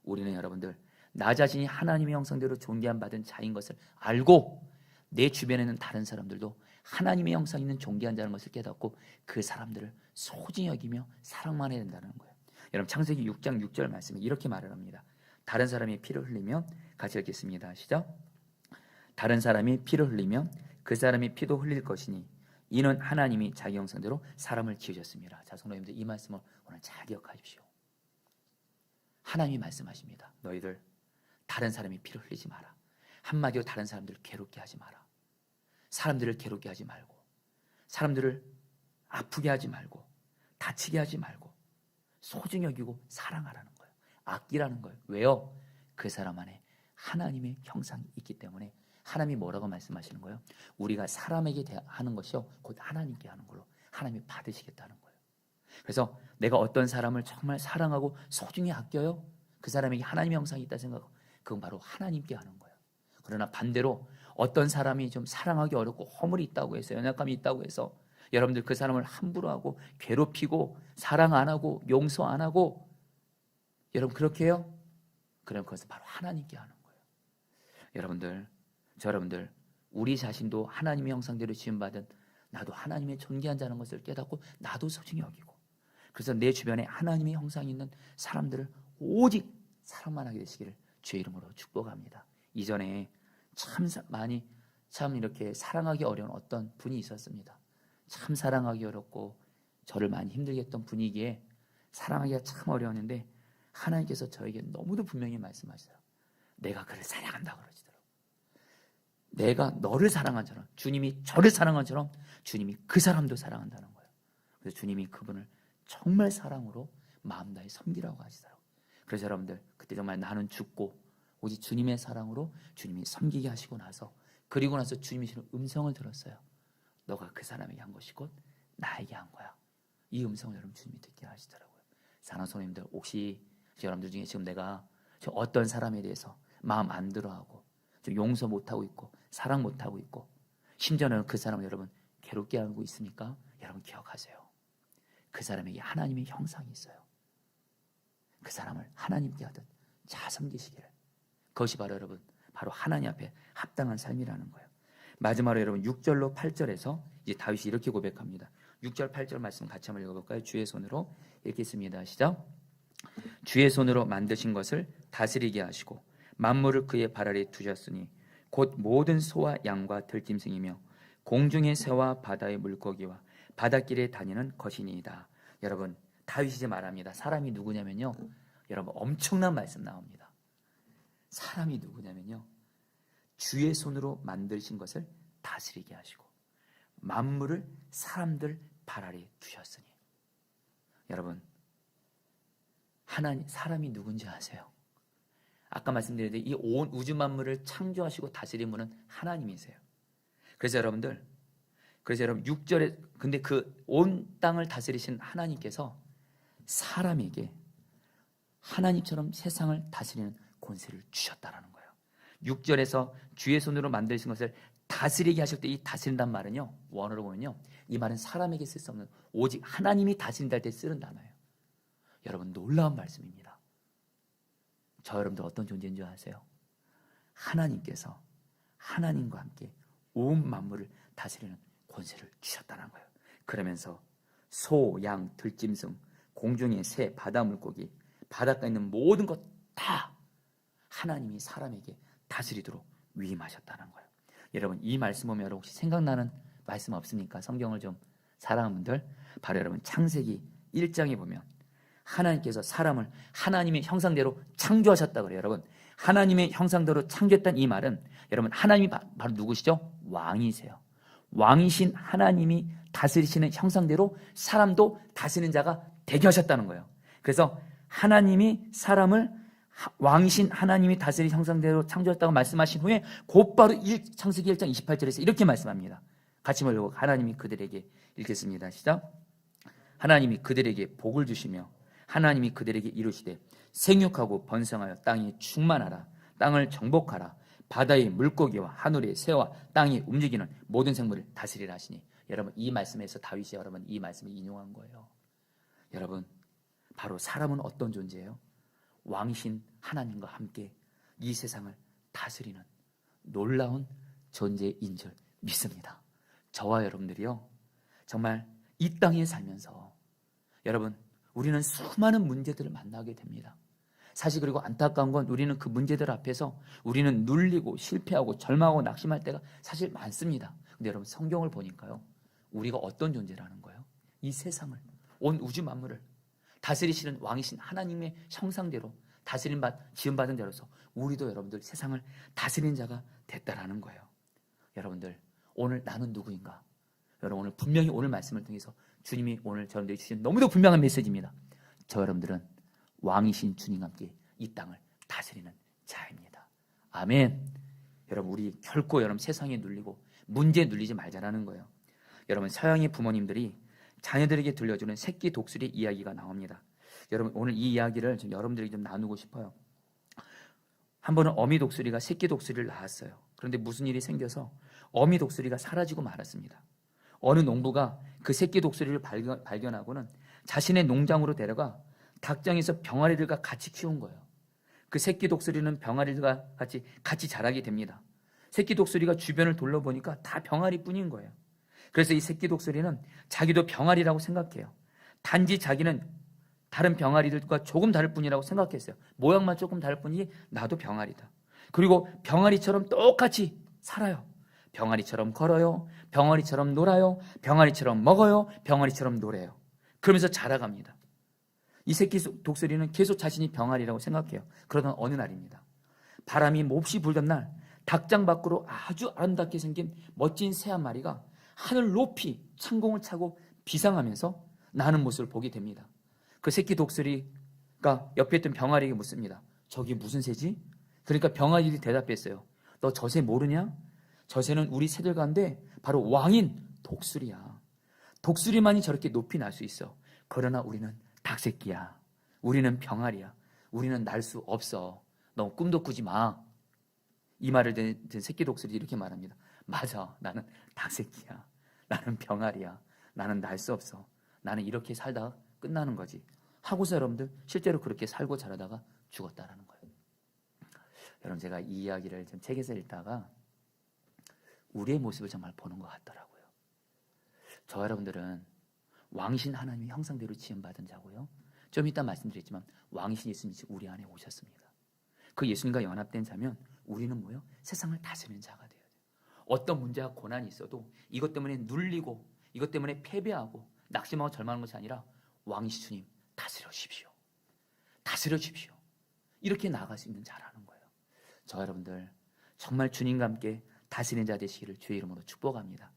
우리는 여러분들 나 자신이 하나님의 형상대로 존귀함 받은 자인 것을 알고 내 주변에 있는 다른 사람들도 하나님의 형상 있는 존귀한 자라는 것을 깨닫고 그 사람들을 소중히 여기며 사랑만 해야 된다는 거예요. 여러분 창세기 6장 6절 말씀에 이렇게 말을 합니다. 다른 사람이 피를 흘리면, 같이 읽겠습니다. 시작. 다른 사람이 피를 흘리면 그 사람이 피도 흘릴 것이니 이는 하나님이 자기 형상대로 사람을 지으셨습니다. 자, 성도님들 이 말씀을 오늘 잘 기억하십시오. 하나님이 말씀하십니다. 너희들 다른 사람이 피를 흘리지 마라. 한마디로 다른 사람들을 괴롭게 하지 마라. 사람들을 괴롭게 하지 말고, 사람들을 아프게 하지 말고, 다치게 하지 말고 소중히 여기고 사랑하라는 거예요. 아끼라는 거예요. 왜요? 그 사람 안에 하나님의 형상이 있기 때문에. 하나님이 뭐라고 말씀하시는 거예요? 우리가 사람에게 하는 것이요 곧 하나님께 하는 걸로 하나님이 받으시겠다는 거예요. 그래서 내가 어떤 사람을 정말 사랑하고 소중히 아껴요, 그 사람에게 하나님의 형상이 있다 생각하고 그건 바로 하나님께 하는 거예요. 그러나 반대로 어떤 사람이 좀 사랑하기 어렵고 허물이 있다고 해서, 연약감이 있다고 해서 여러분들 그 사람을 함부로 하고 괴롭히고 사랑 안 하고 용서 안 하고, 여러분 그렇게 해요? 그럼 그것은 바로 하나님께 하는 거예요. 여러분들 우리 자신도 하나님의 형상대로 지음받은 나도 하나님의 존귀한 자라는 것을 깨닫고 나도 소중히 여기고, 그래서 내 주변에 하나님의 형상이 있는 사람들을 오직 사랑만 하게 되시기를 주의 이름으로 축복합니다. 이전에 참 이렇게 사랑하기 어려운 어떤 분이 있었습니다. 참 사랑하기 어렵고 저를 많이 힘들게 했던 분이기에 사랑하기가 참 어려웠는데 하나님께서 저에게 너무도 분명히 말씀하시더라고요. 내가 그를 사랑한다고 그러시더라고요. 내가 너를 사랑한 처럼, 주님이 저를 사랑한 처럼 주님이 그 사람도 사랑한다는 거예요. 그래서 주님이 그분을 정말 사랑으로 마음 다해 섬기라고 하시더라고요. 그래서 여러분들 그때 정말 나는 죽고 오직 주님의 사랑으로 주님이 섬기게 하시고 나서, 그리고 나서 주님이 주는 음성을 들었어요. 너가 그 사람에게 한 것이 곧 나에게 한 거야. 이 음성을 여러분 주님이 듣게 하시더라고요. 사랑하는 성도님들, 혹시 여러분들 중에 지금 내가 어떤 사람에 대해서 마음 안 들어하고 좀 용서 못하고 있고 사랑 못하고 있고 심지어는 그 사람을 여러분 괴롭게 하고 있습니까? 여러분 기억하세요. 그 사람에게 하나님의 형상이 있어요. 그 사람을 하나님께 하듯 잘 섬기시기를. 그것이 바로 여러분 바로 하나님 앞에 합당한 삶이라는 거예요. 마지막으로 여러분 6절로 8절에서 이제 다윗이 이렇게 고백합니다. 6절 8절 말씀 같이 한번 읽어볼까요? 주의 손으로 읽겠습니다. 시작. 주의 손으로 만드신 것을 다스리게 하시고 만물을 그의 발 아래 두셨으니 곧 모든 소와 양과 들짐승이며 공중의 새와 바다의 물고기와 바닷길에 다니는 것이니이다. 여러분 다윗이 이제 말합니다. 사람이 누구냐면요, 여러분 엄청난 말씀 나옵니다. 사람이 누구냐면요, 주의 손으로 만드신 것을 다스리게 하시고 만물을 사람들 발 아래 두셨으니. 여러분 사람이 누군지 아세요? 아까 말씀드렸는데 이 온 우주 만물을 창조하시고 다스리는 분은 하나님이세요. 그래서 여러분 6절에 근데 그 온 땅을 다스리신 하나님께서 사람에게 하나님처럼 세상을 다스리는 권세를 주셨다라는 거예요. 6절에서 주의 손으로 만드신 것을 다스리게 하실 때 이 다스린다는 말은요, 원어로 보면요, 이 말은 사람에게 쓸 수 없는 오직 하나님이 다스린다 할 때 쓰는 단어예요. 여러분 놀라운 말씀입니다. 저 여러분들 어떤 존재인 줄 아세요? 하나님께서 하나님과 함께 온 만물을 다스리는 권세를 주셨다는 거예요. 그러면서 소, 양, 들짐승, 공중의 새, 바다 물고기, 바닷가에 있는 모든 것 다 하나님이 사람에게 다스리도록 위임하셨다는 거예요. 여러분 이 말씀 보면 여러분 혹시 생각나는 말씀 없습니까? 성경을 좀 사랑하는 분들, 바로 여러분 창세기 1장에 보면 하나님께서 사람을 하나님의 형상대로 창조하셨다고 그래요. 여러분 하나님의 형상대로 창조했다는 이 말은 여러분 하나님이 바로 누구시죠? 왕이세요. 왕이신 하나님이 다스리시는 형상대로 사람도 다스리는 자가 되게 하셨다는 거예요. 그래서 하나님이 사람을 왕이신 하나님이 다스릴 형상대로 창조했다고 말씀하신 후에 곧바로 창세기 1장 28절에서 이렇게 말씀합니다. 같이 말로 하나님이 그들에게 읽겠습니다. 시작. 하나님이 그들에게 복을 주시며 하나님이 그들에게 이루시되 생육하고 번성하여 땅이 충만하라. 땅을 정복하라. 바다의 물고기와 하늘의 새와 땅이 움직이는 모든 생물을 다스리라 하시니, 여러분 이 말씀에서 다윗이 여러분 이 말씀을 인용한 거예요. 여러분 바로 사람은 어떤 존재예요? 왕이신 하나님과 함께 이 세상을 다스리는 놀라운 존재인 줄 믿습니다. 저와 여러분들이요 정말 이 땅에 살면서 여러분 우리는 수많은 문제들을 만나게 됩니다. 사실 그리고 안타까운 건 우리는 그 문제들 앞에서 우리는 눌리고 실패하고 절망하고 낙심할 때가 사실 많습니다. 근데 여러분 성경을 보니까요 우리가 어떤 존재라는 거예요? 이 세상을, 온 우주 만물을 다스리시는 왕이신 하나님의 형상대로 지음받은 자로서 우리도 여러분들 세상을 다스리는 자가 됐다라는 거예요. 여러분들 오늘 나는 누구인가? 여러분 오늘 분명히 오늘 말씀을 통해서 주님이 오늘 저런들에게 주신 너무도 분명한 메시지입니다. 저 여러분들은 왕이신 주님과 함께 이 땅을 다스리는 자입니다. 아멘. 여러분 우리 결코 여러분 세상에 눌리고 문제에 눌리지 말자라는 거예요. 여러분 서양의 부모님들이 자녀들에게 들려주는 새끼 독수리 이야기가 나옵니다. 여러분 오늘 이 이야기를 좀 여러분들에게 좀 나누고 싶어요. 한 번은 어미 독수리가 새끼 독수리를 낳았어요. 그런데 무슨 일이 생겨서 어미 독수리가 사라지고 말았습니다. 어느 농부가 그 새끼 독수리를 발견하고는 자신의 농장으로 데려가 닭장에서 병아리들과 같이 키운 거예요. 그 새끼 독수리는 병아리들과 같이 자라게 됩니다. 새끼 독수리가 주변을 둘러보니까 다 병아리뿐인 거예요. 그래서 이 새끼 독수리는 자기도 병아리라고 생각해요. 단지 자기는 다른 병아리들과 조금 다를 뿐이라고 생각했어요. 모양만 조금 다를 뿐이지 나도 병아리다. 그리고 병아리처럼 똑같이 살아요. 병아리처럼 걸어요. 병아리처럼 놀아요. 병아리처럼 먹어요. 병아리처럼 노래요. 그러면서 자라갑니다. 이 새끼 독수리는 계속 자신이 병아리라고 생각해요. 그러던 어느 날입니다. 바람이 몹시 불던 날 닭장 밖으로 아주 아름답게 생긴 멋진 새 한 마리가 하늘 높이 창공을 차고 비상하면서 나는 모습을 보게 됩니다. 그 새끼 독수리가 옆에 있던 병아리에게 묻습니다. 저기 무슨 새지? 그러니까 병아리들이 대답했어요. 너 저 새 모르냐? 저 새는 우리 새들 가운데 바로 왕인 독수리야. 독수리만이 저렇게 높이 날 수 있어. 그러나 우리는 닭새끼야. 우리는 병아리야. 우리는 날 수 없어. 너 꿈도 꾸지 마. 이 말을 듣는 새끼 독수리 이렇게 말합니다. 맞아. 나는 닭새끼야. 나는 병아리야. 나는 날 수 없어. 나는 이렇게 살다가 끝나는 거지. 하고서 여러분들 실제로 그렇게 살고 자라다가 죽었다라는 거예요. 여러분 제가 이 이야기를 좀 책에서 읽다가 우리의 모습을 정말 보는 것 같더라고요. 저 여러분들은 왕이신 하나님의 형상대로 지음받은 자고요. 좀 이따 말씀드렸지만 왕이신 예수님이 우리 안에 오셨습니다. 그 예수님과 연합된 자면 우리는 뭐요? 세상을 다스리는 자가 돼야 돼요. 어떤 문제와 고난이 있어도 이것 때문에 눌리고 이것 때문에 패배하고 낙심하고 절망하는 것이 아니라 왕이신 주님 다스려 주십시오. 다스려 주십시오. 이렇게 나아갈 수 있는 자라는 거예요. 저 여러분들 정말 주님과 함께 다스리는 자 되시기를 주의 이름으로 축복합니다.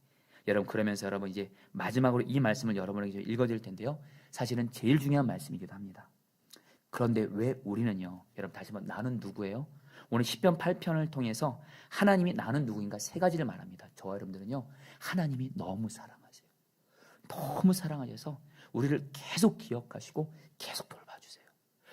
여러분 그러면서 여러분 이제 마지막으로 이 말씀을 여러분에게 읽어드릴 텐데요. 사실은 제일 중요한 말씀이기도 합니다. 그런데 왜 우리는요. 여러분 다시 한번 나는 누구예요? 오늘 시편 8편을 통해서 하나님이 나는 누구인가 세 가지를 말합니다. 저와 여러분들은요. 하나님이 너무 사랑하세요. 너무 사랑하셔서 우리를 계속 기억하시고 계속 돌봐주세요.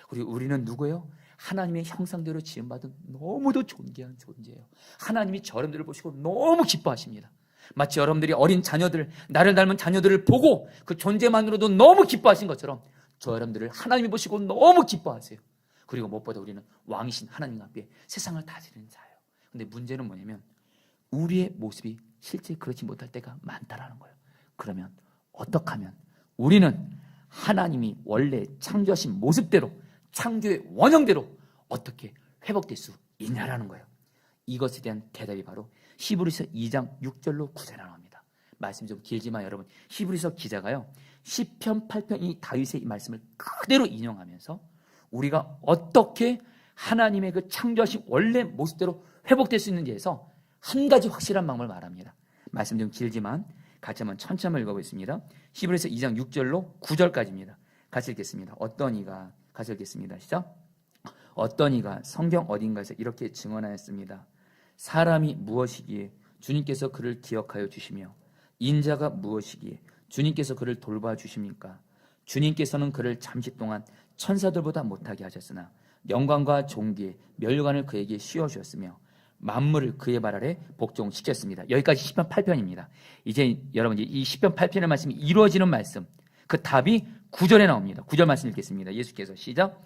그리고 우리는 누구예요? 하나님의 형상대로 지음받은 너무도 존귀한 존재예요. 하나님이 저 여러분들을 보시고 너무 기뻐하십니다. 마치 여러분들이 어린 자녀들, 나를 닮은 자녀들을 보고 그 존재만으로도 너무 기뻐하신 것처럼 저 여러분들을 하나님이 보시고 너무 기뻐하세요. 그리고 무엇보다 우리는 왕이신 하나님 앞에 세상을 다스리는 자예요. 근데 문제는 뭐냐면 우리의 모습이 실제 그렇지 못할 때가 많다라는 거예요. 그러면 어떻게 하면 우리는 하나님이 원래 창조하신 모습대로 창조의 원형대로 어떻게 회복될 수 있냐라는 거예요. 이것에 대한 대답이 바로 히브리서 2장 6절로 9절에 나옵니다. 말씀이 좀 길지만 여러분 히브리서 기자가요 시편 8편 이 다윗의 이 말씀을 그대로 인용하면서 우리가 어떻게 하나님의 그 창조하신 원래 모습대로 회복될 수 있는지에서 한 가지 확실한 방법을 말합니다. 말씀 좀 길지만 같이 한번 천천히 한번 읽어보겠습니다. 히브리서 2장 6절로 9절까지입니다. 같이 읽겠습니다. 어떤 이가 같이 읽겠습니다. 시작. 어떤 이가 성경 어딘가에서 이렇게 증언하였습니다. 사람이 무엇이기에 주님께서 그를 기억하여 주시며 인자가 무엇이기에 주님께서 그를 돌봐주십니까? 주님께서는 그를 잠시 동안 천사들보다 못하게 하셨으나 영광과 존귀의 멸관을 그에게 씌워주었으며 만물을 그의 발 아래 복종시켰습니다. 여기까지 시편 8편입니다. 이제 여러분 이 시편 8편의 말씀이 이루어지는 말씀, 그 답이 9절에 나옵니다. 9절 말씀 읽겠습니다. 예수께서 시작.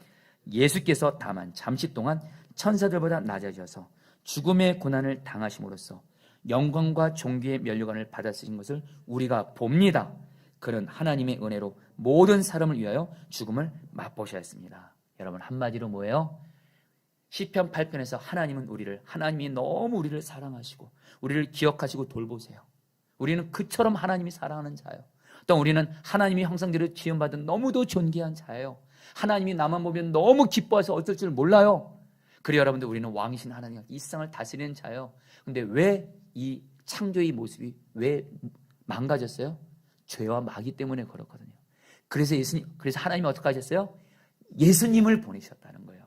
예수께서 다만 잠시 동안 천사들보다 낮아져서 죽음의 고난을 당하심으로써 영광과 존귀의 면류관을 받았으신 것을 우리가 봅니다. 그는 하나님의 은혜로 모든 사람을 위하여 죽음을 맛보셨습니다. 여러분 한마디로 뭐예요? 시편 8편에서 하나님이 너무 우리를 사랑하시고 우리를 기억하시고 돌보세요. 우리는 그처럼 하나님이 사랑하는 자예요. 또 우리는 하나님의 형상대로 지음받은 너무도 존귀한 자예요. 하나님이 나만 보면 너무 기뻐해서 어쩔 줄 몰라요. 그래요 여러분들, 우리는 왕이신 하나님, 이 세상을 다스리는 자예요. 근데 왜 이 창조의 모습이 왜 망가졌어요? 죄와 마귀 때문에 그렇거든요. 그래서 하나님이 어떻게 하셨어요? 예수님을 보내셨다는 거예요.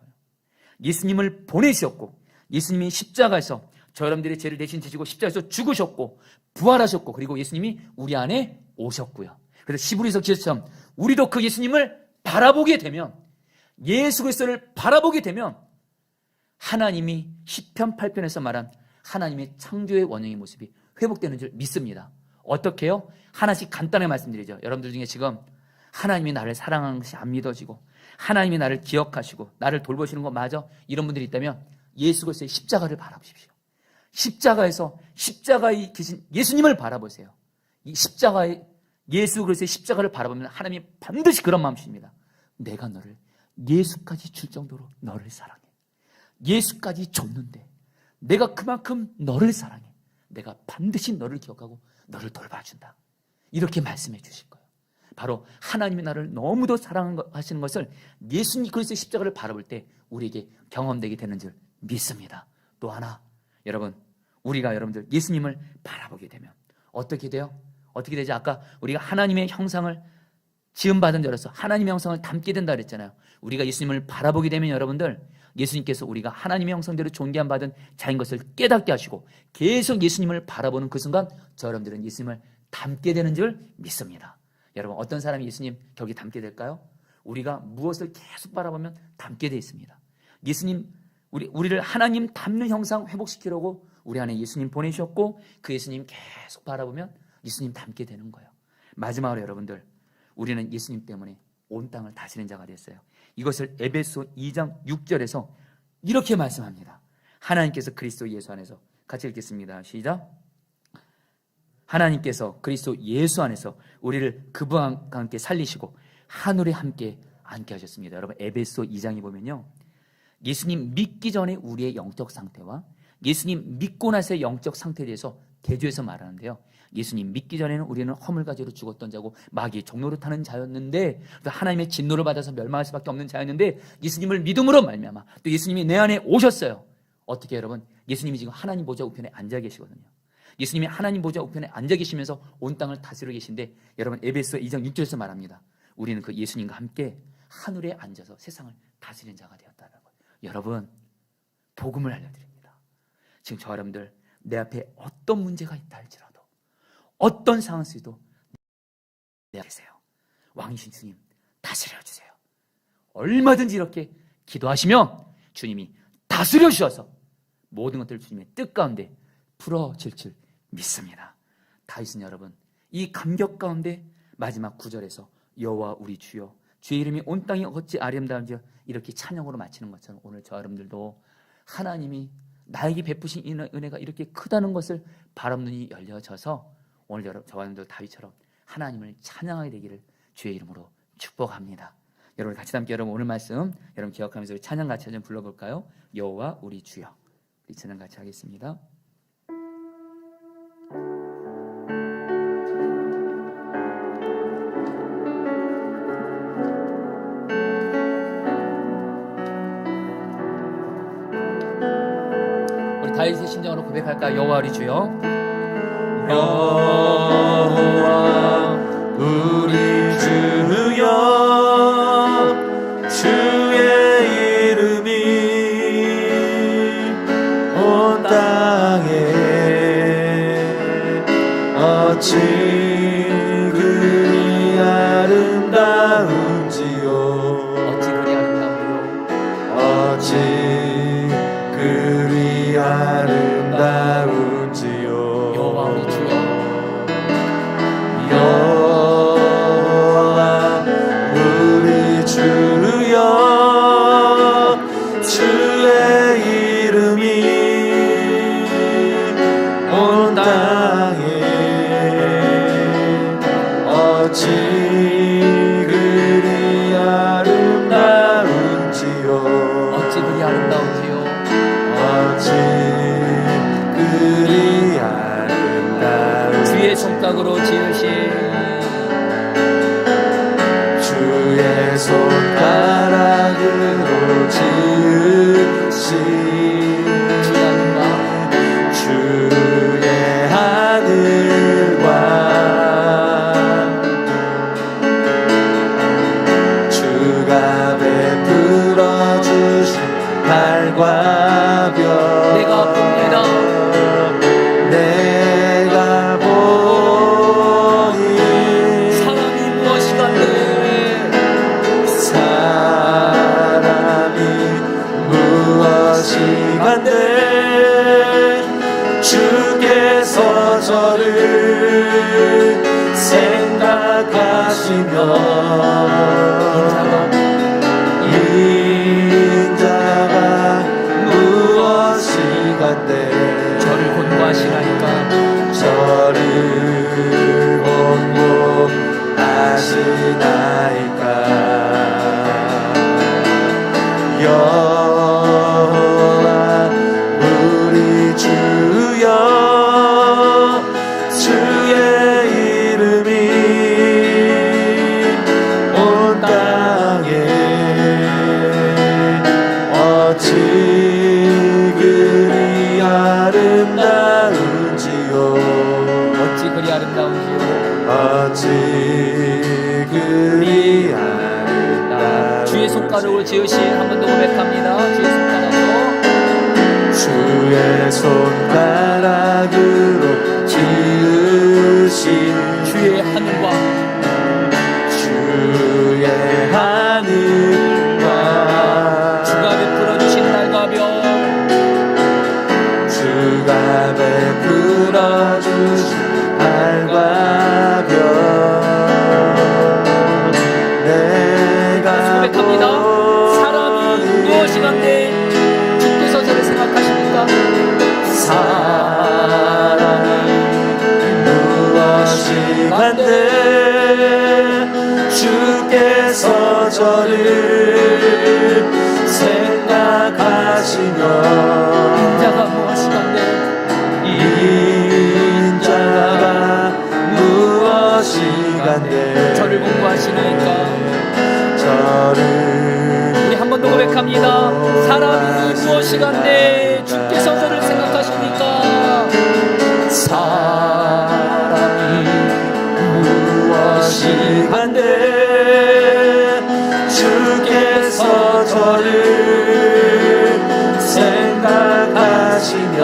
예수님을 보내셨고, 예수님이 십자가에서 저 여러분들의 죄를 대신 지시고 십자가에서 죽으셨고 부활하셨고, 그리고 예수님이 우리 안에 오셨고요. 그래서 시브리서 기서처럼 우리도 그 예수님을 바라보게 되면, 예수 그리스도를 바라보게 되면 하나님이 시편 8편에서 말한 하나님의 창조의 원형의 모습이 회복되는 줄 믿습니다. 어떻게 해요? 하나씩 간단하게 말씀드리죠. 여러분들 중에 지금 하나님이 나를 사랑하는 것이 안 믿어지고 하나님이 나를 기억하시고 나를 돌보시는 거 맞아? 이런 분들이 있다면 예수 그리스도의 십자가를 바라보십시오. 십자가에 계신 예수님을 바라보세요. 이 예수 그리스도의 십자가를 바라보면 하나님이 반드시 그런 마음이십니다. 내가 너를 예수까지 줄 정도로 너를 사랑해. 예수까지 줬는데 내가 그만큼 너를 사랑해. 내가 반드시 너를 기억하고 너를 돌봐준다. 이렇게 말씀해 주실 거예요. 바로 하나님이 나를 너무도 사랑하시는 것을 예수님 그리스도의 십자가를 바라볼 때 우리에게 경험되게 되는 줄 믿습니다. 또 하나, 우리가 여러분들 예수님을 바라보게 되면 어떻게 돼요? 어떻게 되죠? 아까 우리가 하나님의 형상을 지음받은 자로서 하나님의 형상을 담게 된다 그랬잖아요. 우리가 예수님을 바라보게 되면 여러분들, 예수님께서 우리가 하나님의 형상대로 존귀함 받은 자인 것을 깨닫게 하시고 계속 예수님을 바라보는 그 순간 저 여러분들은 예수님을 닮게 되는 줄 믿습니다. 여러분, 어떤 사람이 예수님 격에 닮게 될까요? 우리가 무엇을 계속 바라보면 닮게 되어 있습니다. 우리를 하나님 닮는 형상 회복시키려고 우리 안에 예수님 보내셨고 그 예수님 계속 바라보면 예수님 닮게 되는 거예요. 마지막으로 여러분들, 우리는 예수님 때문에 온 땅을 다스리는 자가 됐어요. 이것을 에베소 2장 6절에서 이렇게 말씀합니다. 하나님께서 그리스도 예수 안에서, 같이 읽겠습니다. 시작. 하나님께서 그리스도 예수 안에서 우리를 그분과 함께 살리시고 하늘에 함께 앉게 하셨습니다. 여러분, 에베소 2장에 보면요, 예수님 믿기 전에 우리의 영적 상태와 예수님 믿고 나서의 영적 상태에 대해서 대조해서 말하는데요, 예수님 믿기 전에는 우리는 허물가지로 죽었던 자고 마귀의 종로를 타는 자였는데, 또 하나님의 진노를 받아서 멸망할 수밖에 없는 자였는데, 예수님을 믿음으로 말미암아 또 예수님이 내 안에 오셨어요. 어떻게 여러분, 예수님이 지금 하나님 보좌 우편에 앉아 계시거든요. 예수님이 하나님 보좌 우편에 앉아 계시면서 온 땅을 다스리고 계신데, 여러분 에베소 2장 6절에서 말합니다. 우리는 그 예수님과 함께 하늘에 앉아서 세상을 다스리는 자가 되었다는 거예요. 여러분, 복음을 알려드립니다. 지금 저 여러분들 내 앞에 어떤 문제가 있다 할지라도, 어떤 상황 속에도 내 앞에 계세요. 왕이신 주님 다스려 주세요. 얼마든지 이렇게 기도하시면 주님이 다스려 주셔서 모든 것들을 주님의 뜻 가운데 풀어질 줄 믿습니다. 다윗은 여러분, 이 감격 가운데 마지막 9절에서 여호와 우리 주여, 주의 이름이 온 땅이 어찌 아름다운지 이렇게 찬양으로 마치는 것처럼, 오늘 저 여러분들도 하나님이 나에게 베푸신 이 은혜가 이렇게 크다는 것을 바람 눈이 열려져서 오늘 저와 여러분들 다윗처럼 하나님을 찬양하게 되기를 주의 이름으로 축복합니다. 여러분 같이 함께 여러분 오늘 말씀 여러분 기억하면서 우리 찬양 같이 좀 불러볼까요? 여호와 우리 주여. 우리 찬양 같이 하겠습니다. 우리 다윗의 심정으로 고백할까요? 여호와 우리 주여. 여호와 우리 주여, 주의 이름이 어찌 그리 아름다운지요. 어찌 그리 아름다운지요. 어찌 그리 아름다운지. 주의 손가락으로 지으신 주의 손가락으로 지으신 주의 하늘과 주가 베풀어 주신 달과 별 내가 봅니다. 내가 보니 사람이 무엇이간데 사람이 무엇이간데 주께서 저를 생각하시며 인자가 무엇이간데 저를 권고하시나이까. 저를 권고하시나이까. 여호와 우리 주여 주의 이름이 온 땅에 어찌 그리 아름다운지요. 어찌 그리 아름다운지요. 어찌 그리 아름다운지. 주의 손가락으로 지으신 한 번 더 고백합니다. 주의 손가락으로 주의 손가락으로 지으신 주의 하늘과 주의 하늘과 주가 베풀어 주신 달과 별 주가 베풀어 주신 달과 별 내가 고백합니다. 사람이 무엇이간데 주께서 저를 생각하십니까? 사람이 무엇이간데 주께서 저를 생각하시며 인자가 무엇이간데 인자가 무엇이간데 저를 공부하시나이까. 저를 우리 한 번 더 고백합니다. 사람이 무엇이간데 주께서 저를 생각하십니까? 사람이 무엇이간데 주께서 저를 생각하시며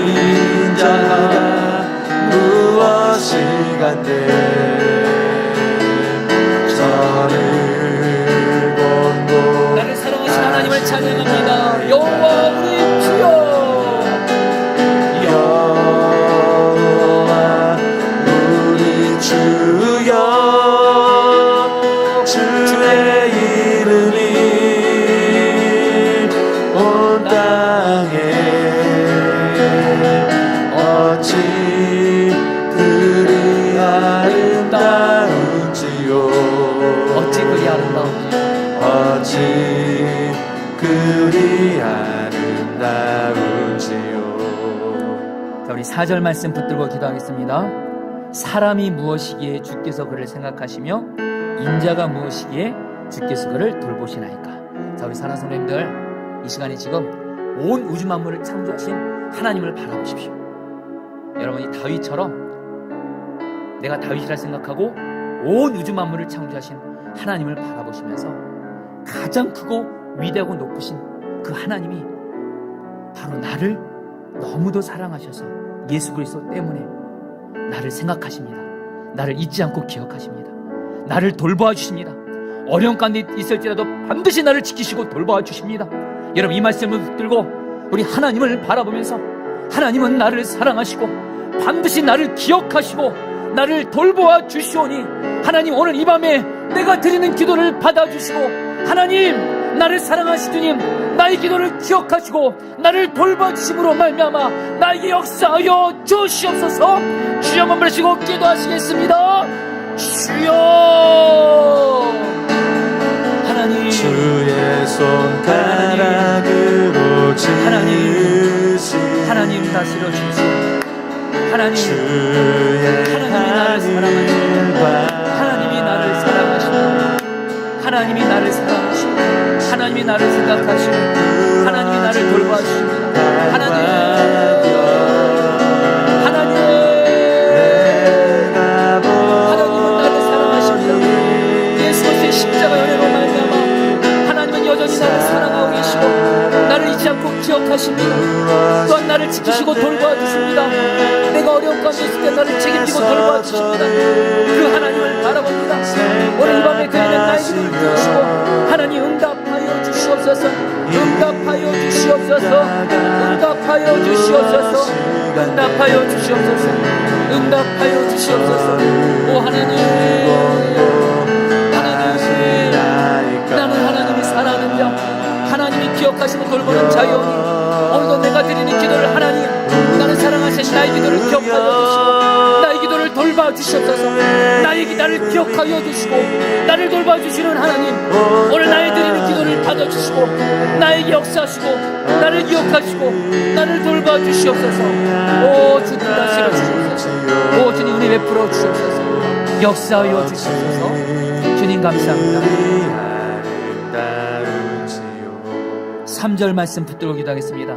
인자가 무엇이간데 저를 권고 나를 사랑하신 하나님을 찬양합니다. 여호와 우리 주여. 여호와 우리 주여 주의 이름이 온 땅에 어찌 그리 아름다운지요. 어찌 그리 아름다운지. 어찌 그리 아름다운지요. 자, 우리 4절 말씀 붙들고 기도하겠습니다. 사람이 무엇이기에 주께서 그를 생각하시며 인자가 무엇이기에 주께서 그를 돌보시나이까. 자, 우리 사랑하는 성도님들, 이 시간에 지금 온 우주 만물을 창조하신 하나님을 바라보십시오. 여러분이 다윗처럼 내가 다윗이라 생각하고 온 우주 만물을 창조하신 하나님을 바라보시면서 가장 크고 위대하고 높으신 그 하나님이 바로 나를 너무도 사랑하셔서 예수 그리스도 때문에 나를 생각하십니다. 나를 잊지 않고 기억하십니다. 나를 돌보아 주십니다. 어려운 가운데 있을지라도 반드시 나를 지키시고 돌보아 주십니다. 여러분, 이 말씀을 붙들고 우리 하나님을 바라보면서 하나님은 나를 사랑하시고 반드시 나를 기억하시고 나를 돌보아 주시오니 하나님, 오늘 이 밤에 내가 드리는 기도를 받아주시고 하나님, 나를 사랑하시 주님, 나의 기도를 기억하시고 나를 돌봐주심으로 말미암아 나에게 역사하여 주시옵소서. 주여 한번 부르시고 기도하시겠습니다. 주여. 하나님, 주의 손가락으로 지으신 하나님 다스려 주시오. 하나님, 주의 하나님이 나를 사랑하시오. 하나님이 나를 사랑하시오. 하나님이 나를 생각하시오. 하나님이 나를 돌봐주십니다. 하나님은 나를 사랑하십니다. 예수 그리스도의 십자가 은혜로 말미암아 하나님은 여전히 나를 사랑하고 계시고 나를 잊지 않고 기억하십니다. 또한 나를 지키시고 돌봐주십니다. 내가 어려운 가운데 있을 때 나를 책임지고 돌봐주십니다. 그 하나님을 바라봅니다. 오늘 이 밤에 드리는 나의 기도를 들으시고 하나님 응답하여 주시옵소서. 응답하여 주시옵소서. 응답하여 주시옵소서. 응답하여 주시옵소서. 응답하여 주시옵소서. 오 하나님, 나는 하나님이 사랑하는 자, 하나님이 기억하시고 돌보는 자유오니 오늘도 내가 드리는 기도를 하나님, 나를 사랑하신 나의 기도를 기억하여 주시고 나의 기도를 돌봐주시옵소서. 나를 기억하여 주시고 나를 돌봐주시는 하나님, 오늘 나의 드리는 기도를 받아주시고 나에게 역사하시고 나를 기억하시고 나를 돌봐주시옵소서. 오 주님 다스려 주시옵소서. 오 주님 은혜 베풀어 주시옵소서. 역사하여 주시옵소서. 주님 감사합니다. 3절 말씀 붙들고 기도하겠습니다.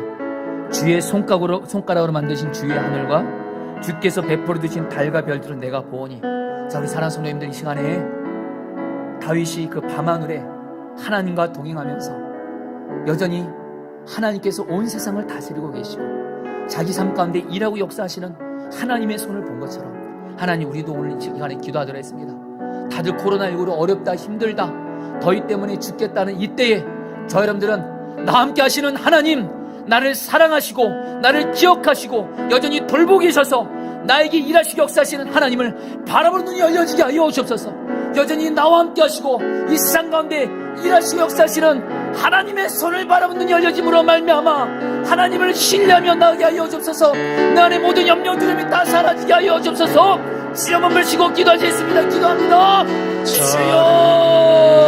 주의 손가락으로 만드신 주의 하늘과 주께서 베풀어 주신 달과 별들은 내가 보오니. 자, 우리 사랑하는 성도님들, 이 시간에 다윗이 그 밤하늘에 하나님과 동행하면서 여전히 하나님께서 온 세상을 다스리고 계시고 자기 삶 가운데 일하고 역사하시는 하나님의 손을 본 것처럼 하나님, 우리도 오늘 이 시간에 기도하도록 했습니다. 다들 코로나19로 어렵다, 힘들다, 더위 때문에 죽겠다는 이때에 저 여러분들은 나와 함께 하시는 하나님, 나를 사랑하시고 나를 기억하시고 여전히 돌보고 계셔서 나에게 일하시고 역사하시는 하나님을 바라보는 눈이 열려지게 하여 주옵소서. 여전히 나와 함께 하시고 이 세상 가운데 일하시고 역사하시는 하나님의 손을 바라보는 눈이 열려짐으로 말미암아 하나님을 신뢰하며 나가게 하여 주옵소서. 내 안에 모든 염려 두려움이 다 사라지게 하여 주옵소서. 주여 한번 부르시고 기도하시겠습니다. 기도합니다. 주여